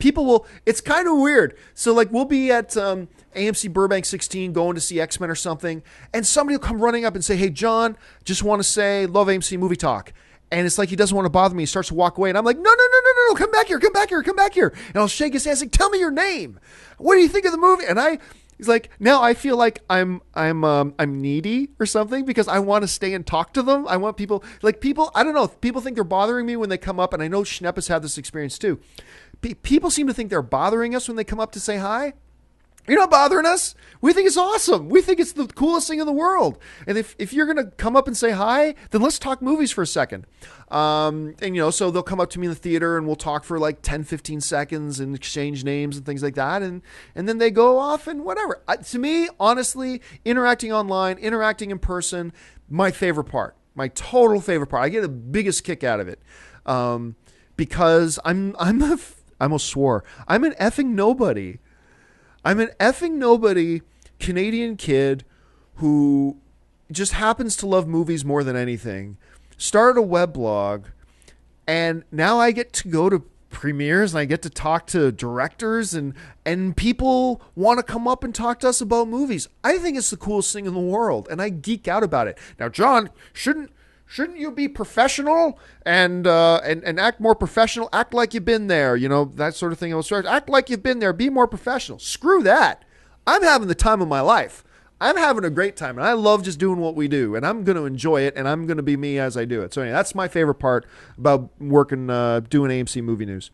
it's kind of weird. So like, we'll be at AMC Burbank 16 going to see X-Men or something. And somebody will come running up and say, hey, John, just want to say, love AMC Movie Talk. And it's like, he doesn't want to bother me. He starts to walk away. And I'm like, no, come back here. And I'll shake his hand and say, tell me your name. What do you think of the movie? And he's like, now I feel like I'm needy or something because I want to stay and talk to them. I want people, I don't know, people think they're bothering me when they come up. And I know Schnepp has had this experience too. People seem to think they're bothering us when they come up to say hi. You're not bothering us. We think it's awesome. We think it's the coolest thing in the world. And if you're going to come up and say hi, then let's talk movies for a second. And, so they'll come up to me in the theater and we'll talk for like 10, 15 seconds and exchange names and things like that. And then they go off and whatever. To me, honestly, interacting online, interacting in person, my favorite part, my total favorite part. I get the biggest kick out of it. Because I almost swore. I'm an effing nobody. I'm an effing nobody Canadian kid who just happens to love movies more than anything. Started a weblog, and now I get to go to premieres and I get to talk to directors and people want to come up and talk to us about movies. I think it's the coolest thing in the world, and I geek out about it. Now, John, shouldn't you be professional and act more professional? Act like you've been there, that sort of thing. Act like you've been there. Be more professional. Screw that. I'm having the time of my life. I'm having a great time, and I love just doing what we do, and I'm going to enjoy it, and I'm going to be me as I do it. So anyway, that's my favorite part about working, doing AMC Movie News.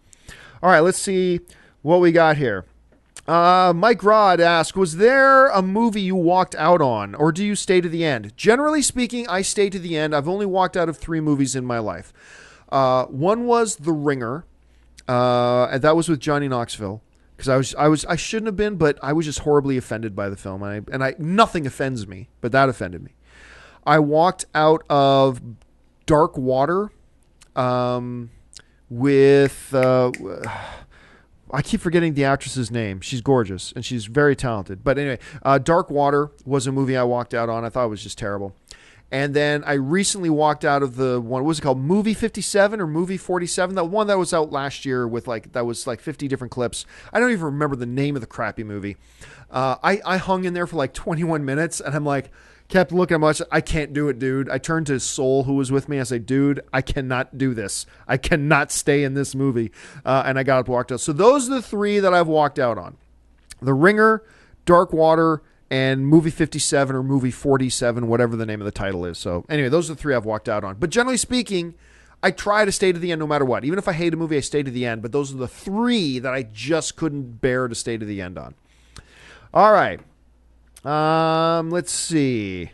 All right, let's see what we got here. Mike Rod asked, was there a movie you walked out on, or do you stay to the end? Generally speaking, I stay to the end. I've only walked out of 3 movies in my life. One was The Ringer, and that was with Johnny Knoxville, because I shouldn't have been, but I was just horribly offended by the film, and nothing offends me, but that offended me. I walked out of Dark Water, with I keep forgetting the actress's name. She's gorgeous, and she's very talented. But anyway, Dark Water was a movie I walked out on. I thought it was just terrible. And then I recently walked out of the one, what was it called? Movie 57 or Movie 47? That one that was out last year with that was 50 different clips. I don't even remember the name of the crappy movie. I hung in there for 21 minutes, and I'm like, kept looking at much. I can't do it, dude. I turned to Soul, who was with me. I said, dude, I cannot do this. I cannot stay in this movie. And I got up and walked out. So those are the 3 that I've walked out on. The Ringer, Dark Water, and movie 57 or movie 47, whatever the name of the title is. So anyway, those are the three I've walked out on. But generally speaking, I try to stay to the end no matter what. Even if I hate a movie, I stay to the end. But those are the three that I just couldn't bear to stay to the end on. All right. Let's see.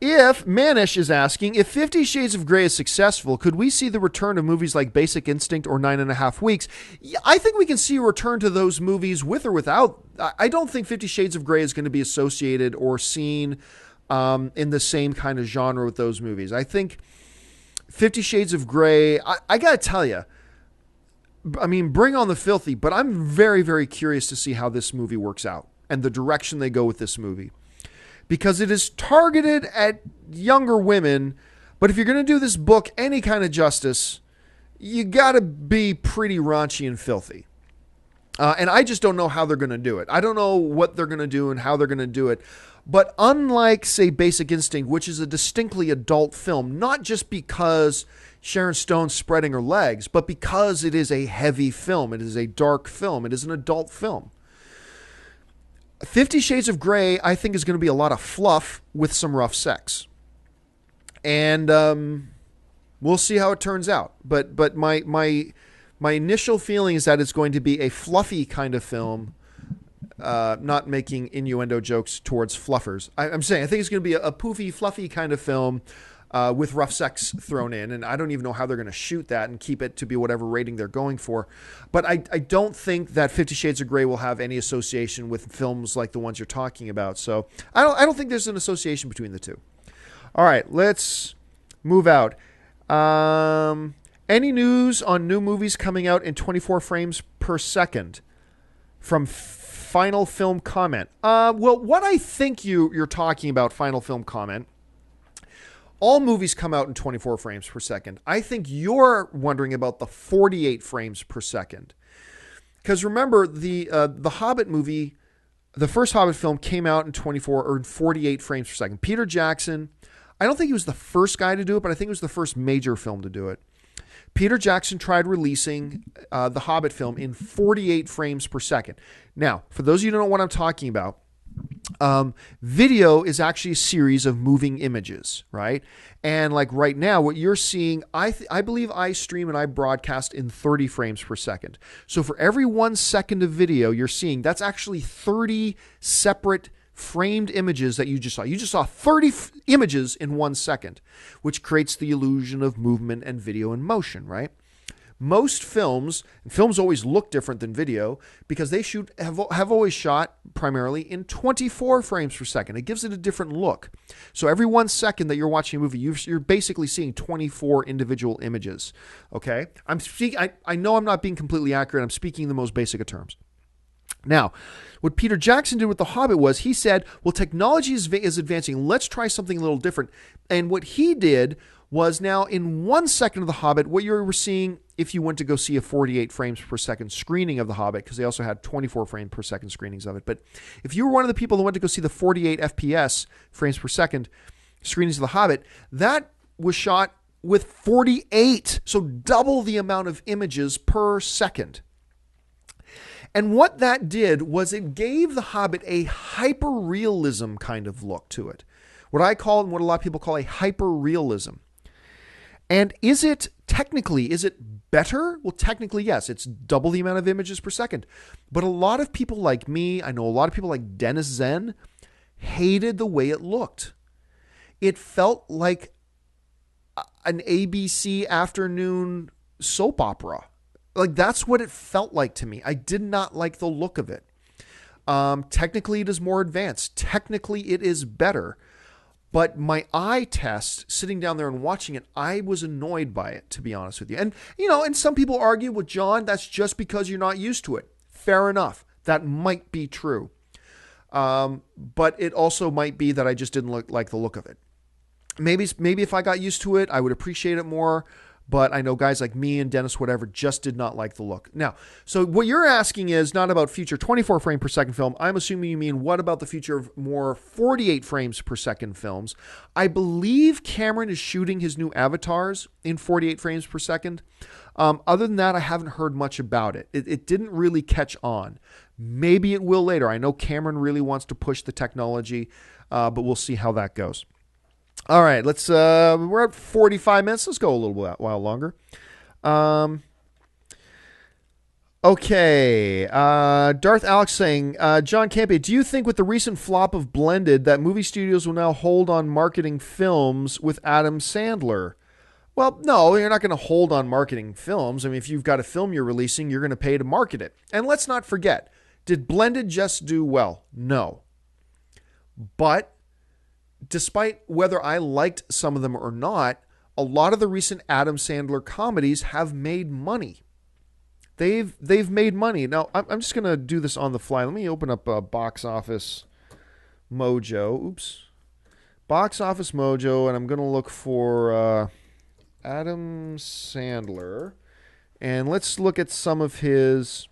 If Manish is asking, if 50 Shades of Grey is successful, could we see the return of movies like Basic Instinct or 9.5 Weeks? Yeah, I think we can see a return to those movies with or without. I don't think 50 Shades of Grey is going to be associated or seen in the same kind of genre with those movies. I think 50 Shades of Grey, I got to tell you, I mean, bring on the filthy, but I'm very, very curious to see how this movie works out and the direction they go with this movie. Because it is targeted at younger women, but if you're going to do this book any kind of justice, you got to be pretty raunchy and filthy. And I just don't know how they're going to do it. I don't know what they're going to do and how they're going to do it. But unlike, say, Basic Instinct, which is a distinctly adult film, not just because Sharon Stone's spreading her legs, but because it is a heavy film. It is a dark film. It is an adult film. 50 Shades of Grey, I think, is going to be a lot of fluff with some rough sex. And we'll see how it turns out. But my initial feeling is that it's going to be a fluffy kind of film, not making innuendo jokes towards fluffers. I'm saying I think it's going to be a poofy, fluffy kind of film with rough sex thrown in. And I don't even know how they're going to shoot that and keep it to be whatever rating they're going for. But I don't think that 50 Shades of Grey will have any association with films like the ones you're talking about. So I don't think there's an association between the two. All right, let's move out. Any news on new movies coming out in 24 frames per second? From Final Film Comment. Well, what I think you're talking about, Final Film Comment, all movies come out in 24 frames per second. I think you're wondering about the 48 frames per second. Because remember, the Hobbit movie, the first Hobbit film came out in 24 or 48 frames per second. Peter Jackson, I don't think he was the first guy to do it, but I think it was the first major film to do it. Peter Jackson tried releasing the Hobbit film in 48 frames per second. Now, for those of you who don't know what I'm talking about, video is actually a series of moving images, right? And like right now, what you're seeing, I believe I stream and I broadcast in 30 frames per second. So for every 1 second of video you're seeing, that's actually 30 separate framed images that you just saw. You just saw 30 images in 1 second, which creates the illusion of movement and video in motion, right? Most films, and films always look different than video because they have always shot primarily in 24 frames per second. It gives it a different look. So every 1 second that you're watching a movie, you're basically seeing 24 individual images. Okay? I know I'm not being completely accurate. I'm speaking in the most basic of terms. Now, what Peter Jackson did with The Hobbit was he said, well, technology is advancing. Let's try something a little different. And what he did was now in 1 second of The Hobbit, what you were seeing if you went to go see a 48 frames per second screening of The Hobbit, because they also had 24 frames per second screenings of it. But if you were one of the people that went to go see the 48 FPS frames per second screenings of The Hobbit, that was shot with 48, so double the amount of images per second. And what that did was it gave The Hobbit a hyper-realism kind of look to it. What I call and what a lot of people call a hyper-realism. And is it better? Well, technically, yes. It's double the amount of images per second. But a lot of people like me, I know a lot of people like Dennis Zen, hated the way it looked. It felt like an ABC afternoon soap opera. Like, that's what it felt like to me. I did not like the look of it. Technically, it is more advanced. Technically, it is better. But my eye test, sitting down there and watching it, I was annoyed by it, to be honest with you. And, and some people argue with John, that's just because you're not used to it. Fair enough. That might be true. But it also might be that I just didn't like the look of it. Maybe if I got used to it, I would appreciate it more. but I know guys like me and Dennis, whatever, just did not like the look. Now, so what you're asking is not about future 24 frame per second film. I'm assuming you mean what about the future of more 48 frames per second films? I believe Cameron is shooting his new avatars in 48 frames per second. Other than that, I haven't heard much about it. It didn't really catch on. Maybe it will later. I know Cameron really wants to push the technology, but we'll see how that goes. All right, we're at 45 minutes. Let's go a little while longer. Okay. Darth Alex saying, John Campea, do you think with the recent flop of Blended that movie studios will now hold on marketing films with Adam Sandler? Well, no, you're not going to hold on marketing films. I mean, if you've got a film you're releasing, you're going to pay to market it. And let's not forget, did Blended just do well? No. But despite whether I liked some of them or not, a lot of the recent Adam Sandler comedies have made money. They've made money. Now, I'm just going to do this on the fly. Let me open up Box Office Mojo. Oops. Box Office Mojo, and I'm going to look for Adam Sandler. And let's look at some of his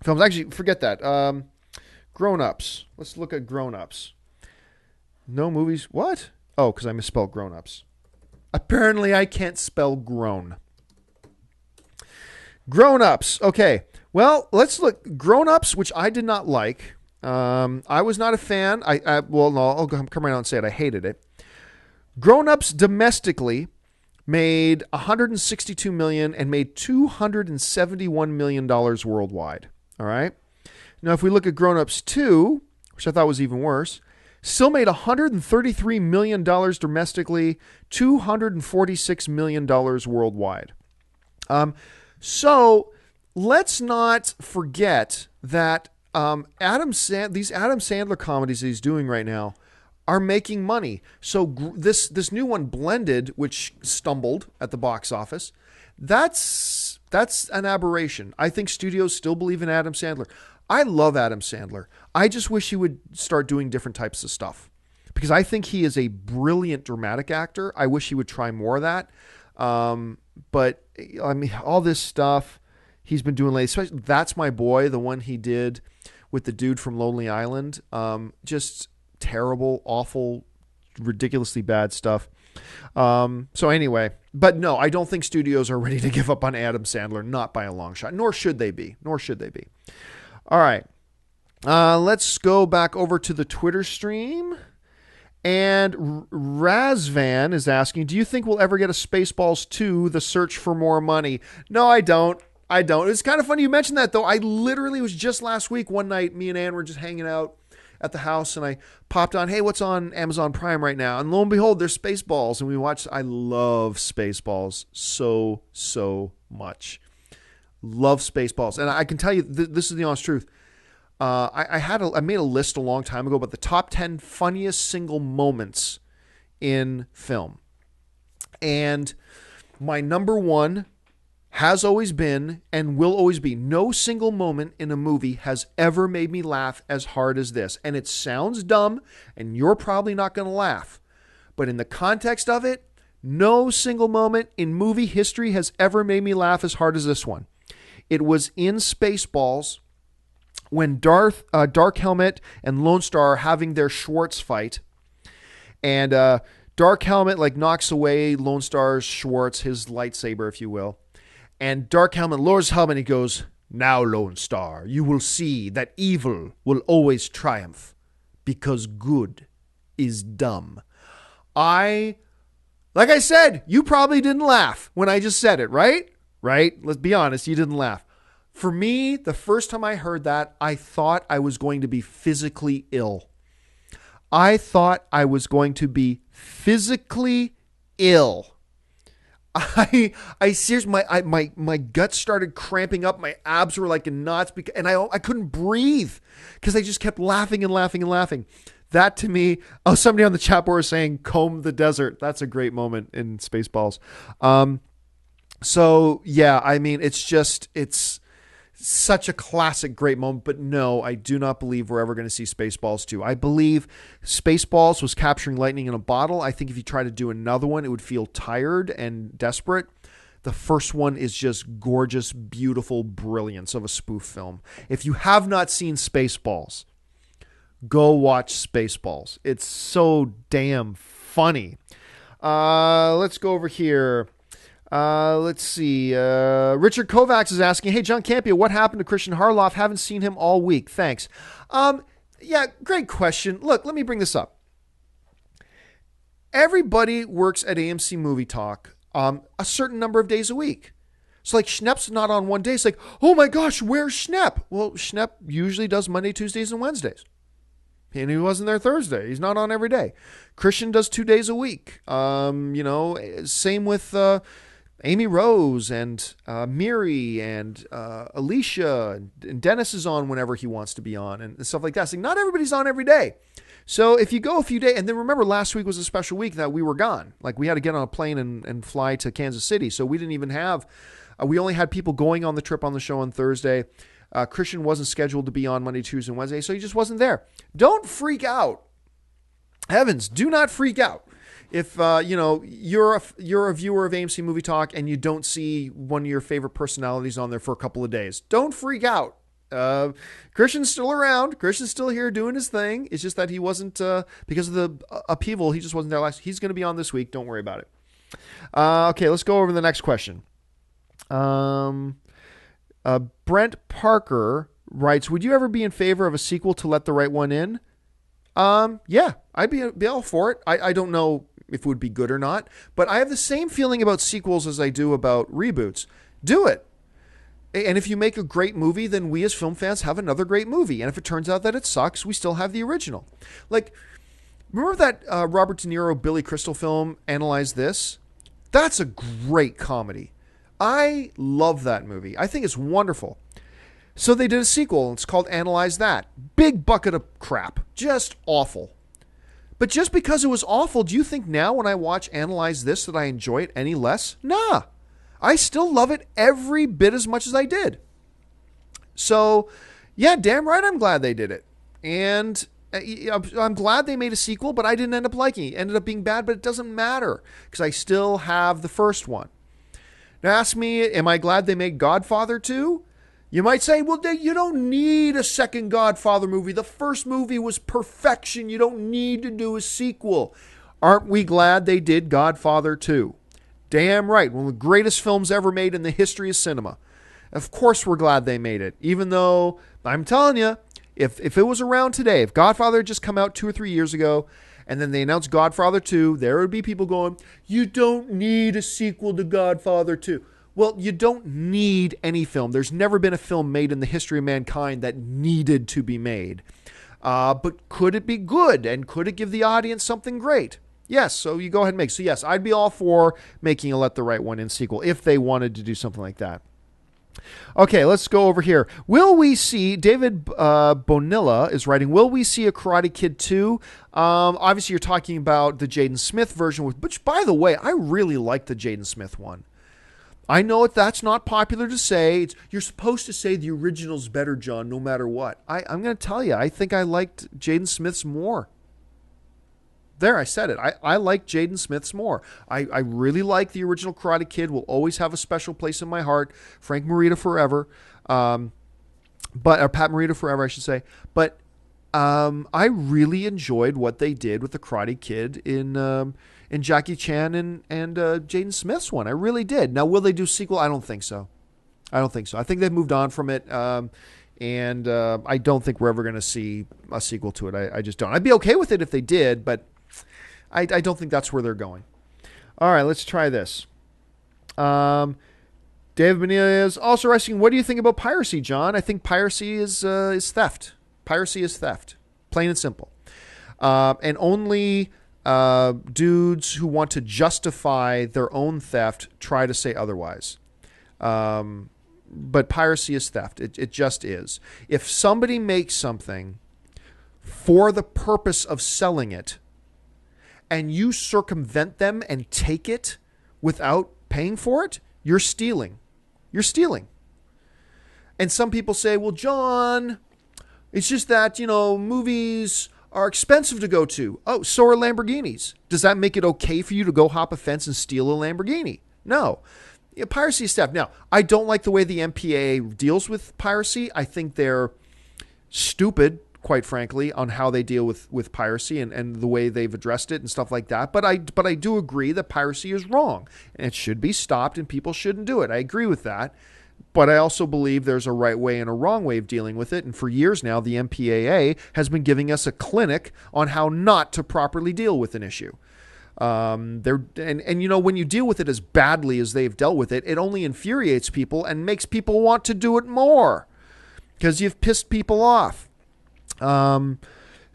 films. Actually, forget that. Grown Ups. Let's look at Grown Ups. No movies. What? Oh, because I misspelled Grown Ups. Apparently, I can't spell grown. Grown Ups. Okay. Well, let's look. Grown Ups, which I did not like. I was not a fan. Well, no, I'll come right out and say it. I hated it. Grown Ups domestically made $162 million and made $271 million worldwide. All right. Now, if we look at Grown Ups 2, which I thought was even worse, still made $133 million domestically, $246 million worldwide. So let's not forget that these Adam Sandler comedies that he's doing right now are making money. So this new one, Blended, which stumbled at the box office, that's an aberration. I think studios still believe in Adam Sandler. I love Adam Sandler. I just wish he would start doing different types of stuff because I think he is a brilliant dramatic actor. I wish he would try more of that. But I mean, all this stuff he's been doing lately, especially That's My Boy, the one he did with the dude from Lonely Island, just terrible, awful, ridiculously bad stuff. So anyway, but no, I don't think studios are ready to give up on Adam Sandler, not by a long shot, nor should they be. All right. Let's go back over to the Twitter stream. And Razvan is asking, do you think we'll ever get a Spaceballs 2, The Search for More Money? No, I don't. It's kind of funny you mentioned that, though. I literally was just last week, one night, me and Ann were just hanging out at the house, and I popped on, hey, what's on Amazon Prime right now? And lo and behold, there's Spaceballs, and we watched. I love Spaceballs so much. Love Spaceballs. And I can tell you, this is the honest truth. I made a list a long time ago about the top 10 funniest single moments in film. And my number one has always been and will always be, no single moment in a movie has ever made me laugh as hard as this. And it sounds dumb, and you're probably not going to laugh. But in the context of it, no single moment in movie history has ever made me laugh as hard as this one. It was in Spaceballs when Dark Helmet and Lone Star are having their Schwartz fight. And Dark Helmet knocks away Lone Star's Schwartz, his lightsaber, if you will. And Dark Helmet lowers his helmet and he goes, "Now, Lone Star, you will see that evil will always triumph because good is dumb." Like I said, you probably didn't laugh when I just said it, right? Right? Let's be honest, you didn't laugh. For me, the first time I heard that, I thought I was going to be physically ill. I thought I was going to be physically ill. I seriously, my guts started cramping up. My abs were like in knots, and I couldn't breathe because I just kept laughing and laughing and laughing. That to me, somebody on the chat board is saying, "Comb the desert." That's a great moment in Spaceballs. So yeah, I mean, it's such a classic, great moment. But no, I do not believe we're ever going to see Spaceballs 2. I believe Spaceballs was capturing lightning in a bottle. I think if you try to do another one, it would feel tired and desperate. The first one is just gorgeous, beautiful brilliance of a spoof film. If you have not seen Spaceballs, go watch Spaceballs. It's so damn funny. Let's go over here. Let's see. Richard Kovacs is asking, hey, John Campia, what happened to Kristian Harloff? Haven't seen him all week. Thanks. Yeah, great question. Look, let me bring this up. Everybody works at AMC Movie Talk a certain number of days a week. So like Schnepp's not on one day. It's like, oh my gosh, where's Schnepp? Well, Schnepp usually does Monday, Tuesdays, and Wednesdays. And he wasn't there Thursday. He's not on every day. Kristian does 2 days a week. Same with Amy Rose and Miri and Alicia. And Dennis is on whenever he wants to be on and stuff like that. So not everybody's on every day. So if you go a few days, and then remember last week was a special week that we were gone. Like we had to get on a plane and fly to Kansas City. So we didn't even have, we only had people going on the trip on the show on Thursday. Kristian wasn't scheduled to be on Monday, Tuesday, and Wednesday, so he just wasn't there. Don't freak out. Heavens, do not freak out. If you're a viewer of AMC Movie Talk and you don't see one of your favorite personalities on there for a couple of days, don't freak out. Kristian's still around. Kristian's still here doing his thing. It's just that he wasn't, because of the upheaval, he just wasn't there last. He's going to be on this week. Don't worry about it. Okay, let's go over to the next question. Brent Parker writes, would you ever be in favor of a sequel to Let the Right One In? Yeah, I'd be all for it. I don't know if it would be good or not, but I have the same feeling about sequels as I do about reboots. Do it. And if you make a great movie, then we as film fans have another great movie. And if it turns out that it sucks, we still have the original. Like, remember that Robert De Niro, Billy Crystal film, Analyze This? That's a great comedy. I love that movie. I think it's wonderful. So they did a sequel. It's called Analyze That. Big bucket of crap. Just awful. But just because it was awful, do you think now when I watch Analyze This that I enjoy it any less? Nah. I still love it every bit as much as I did. So, yeah, damn right I'm glad they did it. And I'm glad they made a sequel, but I didn't end up liking it. It ended up being bad, but it doesn't matter because I still have the first one. Now ask me, am I glad they made Godfather 2? You might say, well, you don't need a second Godfather movie. The first movie was perfection. You don't need to do a sequel. Aren't we glad they did Godfather 2? Damn right. One of the greatest films ever made in the history of cinema. Of course we're glad they made it. Even though, I'm telling you, if it was around today, if Godfather had just come out 2 or 3 years ago, and then they announced Godfather 2, there would be people going, you don't need a sequel to Godfather 2. Well, you don't need any film. There's never been a film made in the history of mankind that needed to be made. But could it be good? And could it give the audience something great? Yes, so you go ahead and make. So yes, I'd be all for making a Let the Right One In sequel if they wanted to do something like that. Okay, let's go over here. Will we see, David Bonilla is writing, will we see a Karate Kid 2? Obviously, you're talking about the Jaden Smith version, which, by the way, I really like the Jaden Smith one. I know that's not popular to say. You're supposed to say the original's better, John, no matter what. I'm going to tell you, I think I liked Jaden Smith's more. There, I said it. I like Jaden Smith's more. I really like the original Karate Kid. Will always have a special place in my heart. Frank Morita forever. Or Pat Morita forever, I should say. But I really enjoyed what they did with the Karate Kid in Jackie Chan and Jaden Smith's one. I really did. Now, will they do a sequel? I don't think so. I think they've moved on from it. And I don't think we're ever going to see a sequel to it. I just don't. I'd be okay with it if they did, but I don't think that's where they're going. All right, let's try this. David Bonilla is also asking, what do you think about piracy, John? I think piracy is theft. Piracy is theft, plain and simple. And only dudes who want to justify their own theft try to say otherwise. But piracy is theft. It just is. If somebody makes something for the purpose of selling it, and you circumvent them and take it without paying for it, you're stealing. You're stealing. And some people say, well, John, it's just that, movies are expensive to go to. Oh, so are Lamborghinis. Does that make it okay for you to go hop a fence and steal a Lamborghini? No. Piracy is theft. Now, I don't like the way the MPAA deals with piracy. I think they're stupid, quite frankly, on how they deal with piracy and the way they've addressed it and stuff like that. But I do agree that piracy is wrong and it should be stopped and people shouldn't do it. I agree with that. But I also believe there's a right way and a wrong way of dealing with it. And for years now, the MPAA has been giving us a clinic on how not to properly deal with an issue. When you deal with it as badly as they've dealt with it, it only infuriates people and makes people want to do it more because you've pissed people off.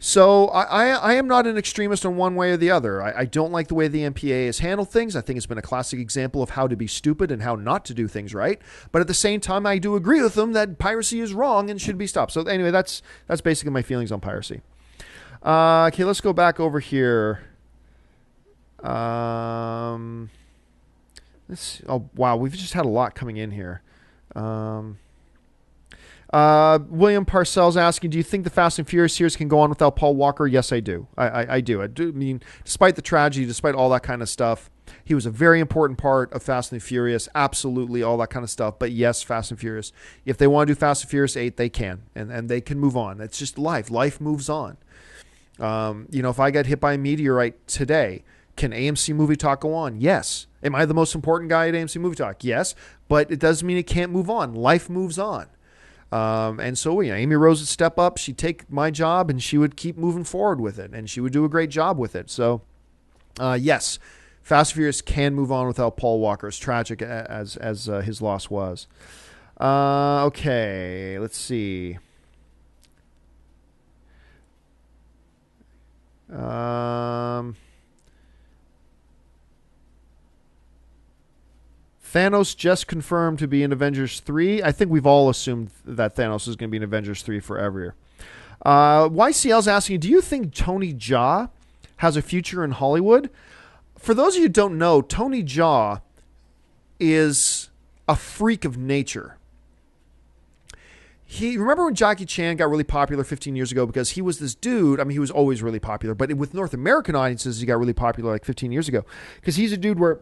So I am not an extremist on one way or the other. I don't like the way the MPAA has handled things. I think it's been a classic example of how to be stupid and how not to do things right. But at the same time, I do agree with them that piracy is wrong and should be stopped. So anyway, that's basically my feelings on piracy. Okay, let's go back over here. Oh wow, we've just had a lot coming in here. William Parcells asking, do you think the Fast and Furious series can go on without Paul Walker? Yes, I do. I do. I mean, despite the tragedy, despite all that kind of stuff, he was a very important part of Fast and Furious. Absolutely, all that kind of stuff. But yes, Fast and Furious. If they want to do Fast and Furious 8, they can. And they can move on. It's just life. Life moves on. If I got hit by a meteorite today, can AMC Movie Talk go on? Yes. Am I the most important guy at AMC Movie Talk? Yes. But it doesn't mean it can't move on. Life moves on. And so, Amy Rose would step up. She'd take my job and she would keep moving forward with it. And she would do a great job with it. So, yes, Fast and Furious can move on without Paul Walker, as tragic as his loss was. Okay, let's see. Thanos just confirmed to be in Avengers 3. I think we've all assumed that Thanos is going to be in Avengers 3 forever. YCL's asking, do you think Tony Jaa has a future in Hollywood? For those of you who don't know, Tony Jaa is a freak of nature. Remember when Jackie Chan got really popular 15 years ago because he was this dude. I mean, he was always really popular, but with North American audiences, he got really popular like 15 years ago because he's a dude where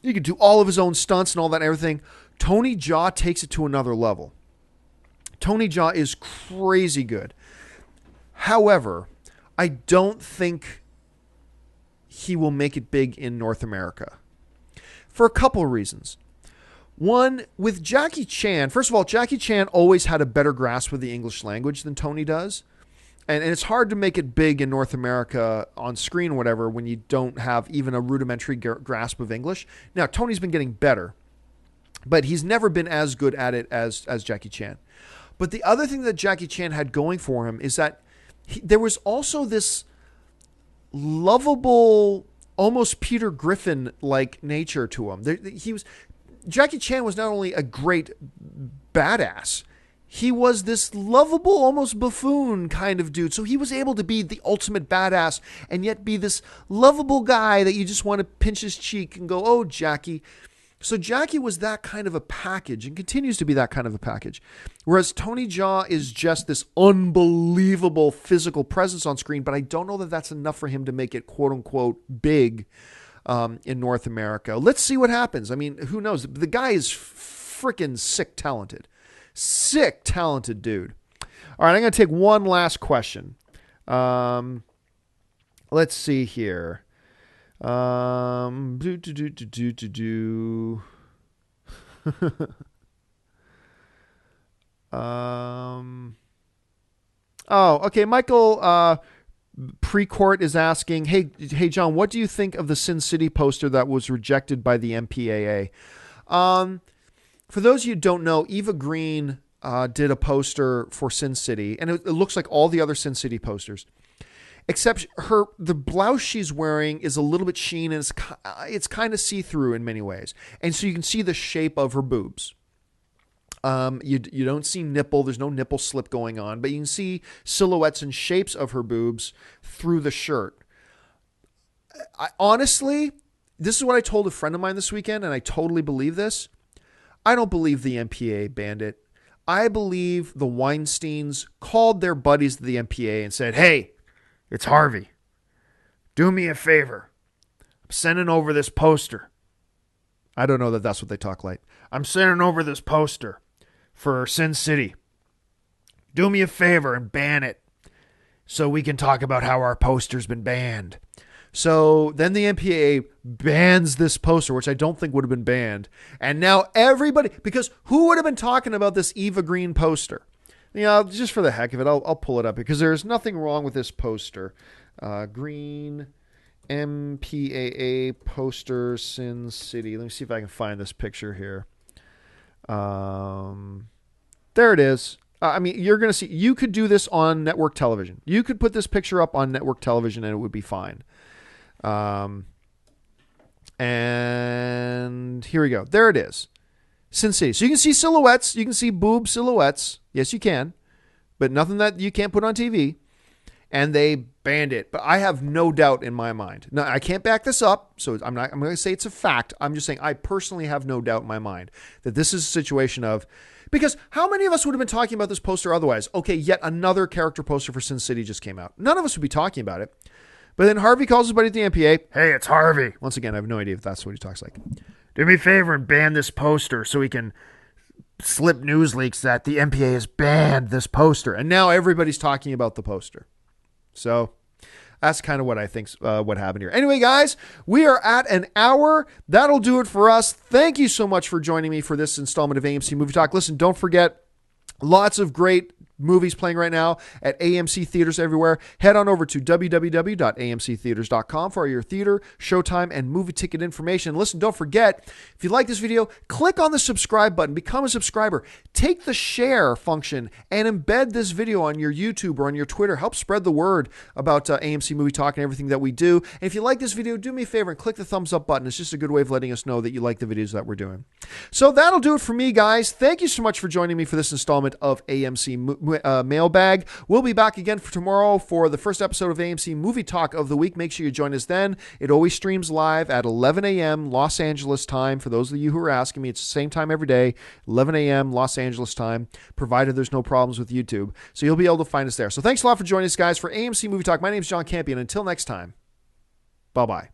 he could do all of his own stunts and all that and everything. Tony Jaa takes it to another level. Tony Jaa is crazy good. However, I don't think he will make it big in North America for a couple of reasons. One, with Jackie Chan, first of all, Jackie Chan always had a better grasp of the English language than Tony does. And it's hard to make it big in North America on screen or whatever when you don't have even a rudimentary grasp of English. Now, Tony's been getting better, but he's never been as good at it as Jackie Chan. But the other thing that Jackie Chan had going for him is that there was also this lovable, almost Peter Griffin-like nature to him. Jackie Chan was not only a great badass, he was this lovable, almost buffoon kind of dude. So he was able to be the ultimate badass and yet be this lovable guy that you just want to pinch his cheek and go, oh, Jackie. So Jackie was that kind of a package and continues to be that kind of a package. Whereas Tony Jaa is just this unbelievable physical presence on screen, but I don't know that that's enough for him to make it quote unquote big in North America. Let's see what happens. I mean, who knows? The guy is freaking sick talented. Sick talented dude. All right, I'm going to take one last question. Let's see here. Okay. Michael Precourt is asking, hey, John, what do you think of the Sin City poster that was rejected by the MPAA? For those of you who don't know, Eva Green did a poster for Sin City, and it looks like all the other Sin City posters, except the blouse she's wearing is a little bit sheen, and it's kind of see-through in many ways, and so you can see the shape of her boobs. You don't see nipple. There's no nipple slip going on, but you can see silhouettes and shapes of her boobs through the shirt. Honestly, this is what I told a friend of mine this weekend, and I totally believe this. I don't believe the MPAA banned it. I believe the Weinsteins called their buddies to the MPA and said, hey, it's Harvey. Do me a favor. I'm sending over this poster. I don't know that that's what they talk like. I'm sending over this poster for Sin City. Do me a favor and ban it so we can talk about how our poster's been banned. So then the MPAA bans this poster, which I don't think would have been banned. And now everybody, because who would have been talking about this Eva Green poster? You know, just for the heck of it, I'll pull it up because there's nothing wrong with this poster. Green MPAA poster, Sin City. Let me see if I can find this picture here. There it is. I mean, you're going to see, you could do this on network television. You could put this picture up on network television and it would be fine. And here we go. There it is. Sin City. So you can see silhouettes. You can see boob silhouettes. Yes, you can. But nothing that you can't put on TV. And they banned it. But I have no doubt in my mind. Now, I can't back this up. So I'm going to say it's a fact. I'm just saying I personally have no doubt in my mind that this is a situation of, because how many of us would have been talking about this poster otherwise? Okay, yet another character poster for Sin City just came out. None of us would be talking about it. But then Harvey calls his buddy at the MPA. Hey, it's Harvey. Once again, I have no idea if that's what he talks like. Do me a favor and ban this poster so we can slip news leaks that the MPA has banned this poster. And now everybody's talking about the poster. So that's kind of what I think what happened here. Anyway, guys, we are at an hour. That'll do it for us. Thank you so much for joining me for this installment of AMC Movie Talk. Listen, don't forget, lots of great movies playing right now at AMC theaters everywhere. Head on over to www.amctheaters.com for your theater, showtime, and movie ticket information. Listen, don't forget, if you like this video, click on the subscribe button, become a subscriber, take the share function and embed this video on your YouTube or on your Twitter. Help spread the word about AMC Movie Talk and everything that we do. And if you like this video, do me a favor and click the thumbs up button. It's just a good way of letting us know that you like the videos that we're doing. So that'll do it for me, guys. Thank you so much for joining me for this installment of AMC Mailbag. We'll be back again for tomorrow for the first episode of AMC Movie Talk of the week. Make sure you join us then. It always streams live at 11 a.m. Los Angeles time. For those of you who are asking me, it's the same time every day, 11 a.m. Los Angeles time, provided there's no problems with YouTube. So you'll be able to find us there. So thanks a lot for joining us, guys. For AMC Movie Talk, my name is John Campion. Until next time, bye-bye.